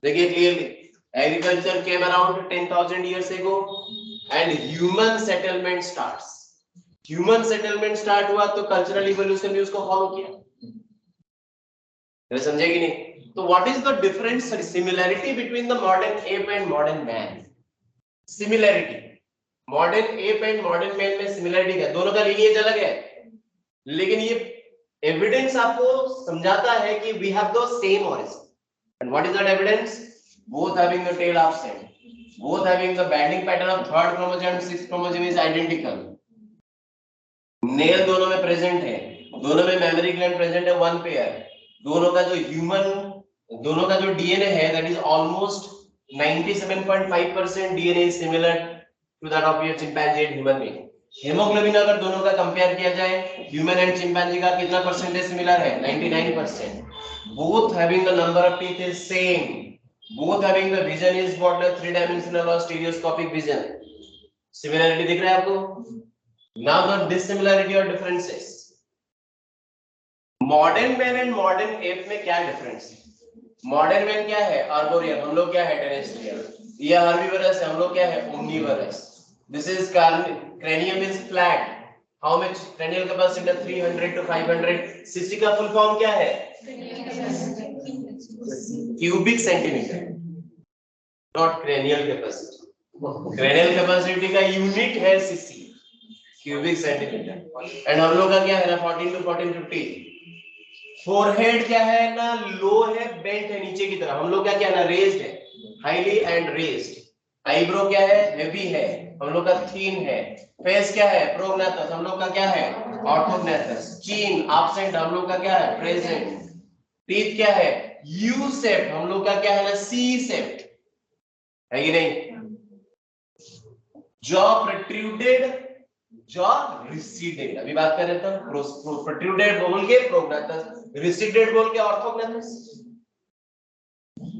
देखिए clearly. Agriculture came around 10,000 years ago and human settlement starts। Human settlement start हुआ तो कल्चरल इवोल्यूशन भी उसको फॉलो किया। समझे कि नहीं? तो what is the difference, similarity between the modern app and modern man? Similarity, modern app and modern man में सिमिलैरिटी है, दोनों का लिनिएज अलग है, लेकिन ये एविडेंस आपको समझाता है कि we have the same origin. And what is that evidence? Both having the tail absent, both having the banding pattern of third chromosome and sixth chromosome is identical। Nail दोनों में प्रेजेंट है, दोनों में mammary gland present है, one pair. दोनों का जो human, दोनों का जो डीएनए है that is almost 97.5% DNA is similar to that of your chimpanzee and human being. Haemoglobin अगर दोनों का कंपेयर किया जाए, ह्यूमन एंड चिंपैंजी का कितना परसेंटेज सिमिलर है? 99%। Both having the number of teeth is same, both having the vision is what, the three dimensional or stereoscopic vision। similarity दिख रहा है आपको? now the dissimilarity or differences, modern man and modern ape में क्या difference है? modern man क्या है? arboreal, हम लोग क्या है? terrestrial। ये herbivorous है, हम लोग क्या है? omnivorous। this is cranium is flat, how much cranial capacity? 300 to 500 cc का full form क्या है? Cubic centimetre, not cranial capacity. Cranial capacity का यूनिट है सीसी, क्यूबिक सेंटीमीटर। एंड हम लोग का क्या है ना, 14 to 1450। फोरहेड क्या है ना, लो है, बेंट है नीचे की तरफ। हम लोग का क्या है ना, रेज्ड है, हाईली एंड रेज्ड। आईब्रो क्या है? हेवी है, हम लोग का थीन है। फेस क्या है? प्रोग्नेथस, हम लोग का क्या है? ऑर्थोग्नेथस। चीन एब्सेंट, हम लोग का क्या है? प्रेजेंट। टीथ क्या है? यू शेप, हम लोग का क्या है ना, सी शेप, है कि नहीं? Jaw protruded, jaw receded. अभी बात कर रहे थे, प्रोट्रूडेड बोल के प्रोग्नेथस, रिसीडेड बोल के orthognathous.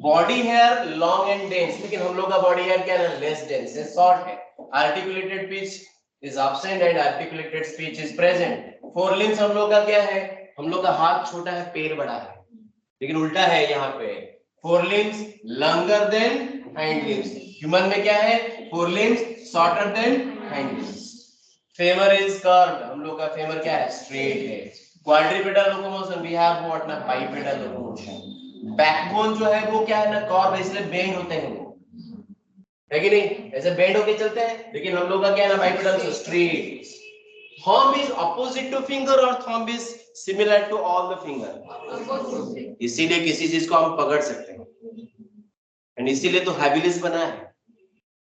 Body hair long and dense, लेकिन हम लोग का बॉडी हेयर क्या है? लेस डेंस है, शॉर्ट है। Articulated pitch is absent and articulated speech is present. Four limbs हम लोग का क्या है? हम लोग का हाथ छोटा है, पैर बड़ा है, लेकिन उल्टा है यहाँ पे। Fore limbs longer than hind limbs. Human में क्या है? Fore limbs shorter than hind limbs. Femur is curved, हम लोग का फेमर क्या है? स्ट्रेट है। Quadrupedal locomotion we have what ना, बाइपेडल लोकोमोशन। बैकबोन जो है वो क्या है ना, कर्व, इसलिए बेंड होते हैं वो, है कि नहीं? ऐसे बेंड होके चलते हैं, लेकिन हम लोग का क्या है ना, bipedal, straight. Thumb is opposite to finger और thumb is similar to all the finger, इसीलिए किसी चीज को हम पकड़ सकते हैं। एंड इसीलिए तो हैबिलिस बना है।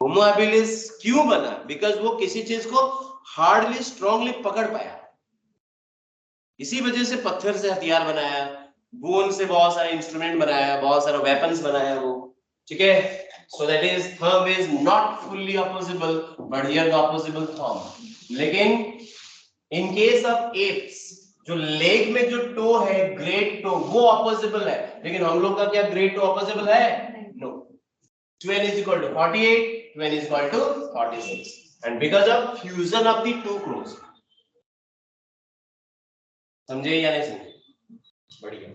होमो हैबिलिस क्यों बना? बिकॉज वो किसी चीज को हार्डली स्ट्रांगली पकड़ पाया, इसी वजह से पत्थर से हथियार बनाया, बोन से बहुत सारे इंस्ट्रूमेंट बनाया, बहुत सारे वेपन्स बनाया वो, ठीक है? So that is thumb is not fully opposable, but here the opposable thumb. लेकिन इन केस ऑफ एप्स, जो लेग में जो टो है, ग्रेट टो, वो ऑपोजिबल है, लेकिन हम लोग का क्या ग्रेट टो ऑपोजिबल है? No. 12 is equal to 48, 12 is equal to 46, and because of fusion of the two chromosomes। समझे या नहीं समझे? बढ़िया।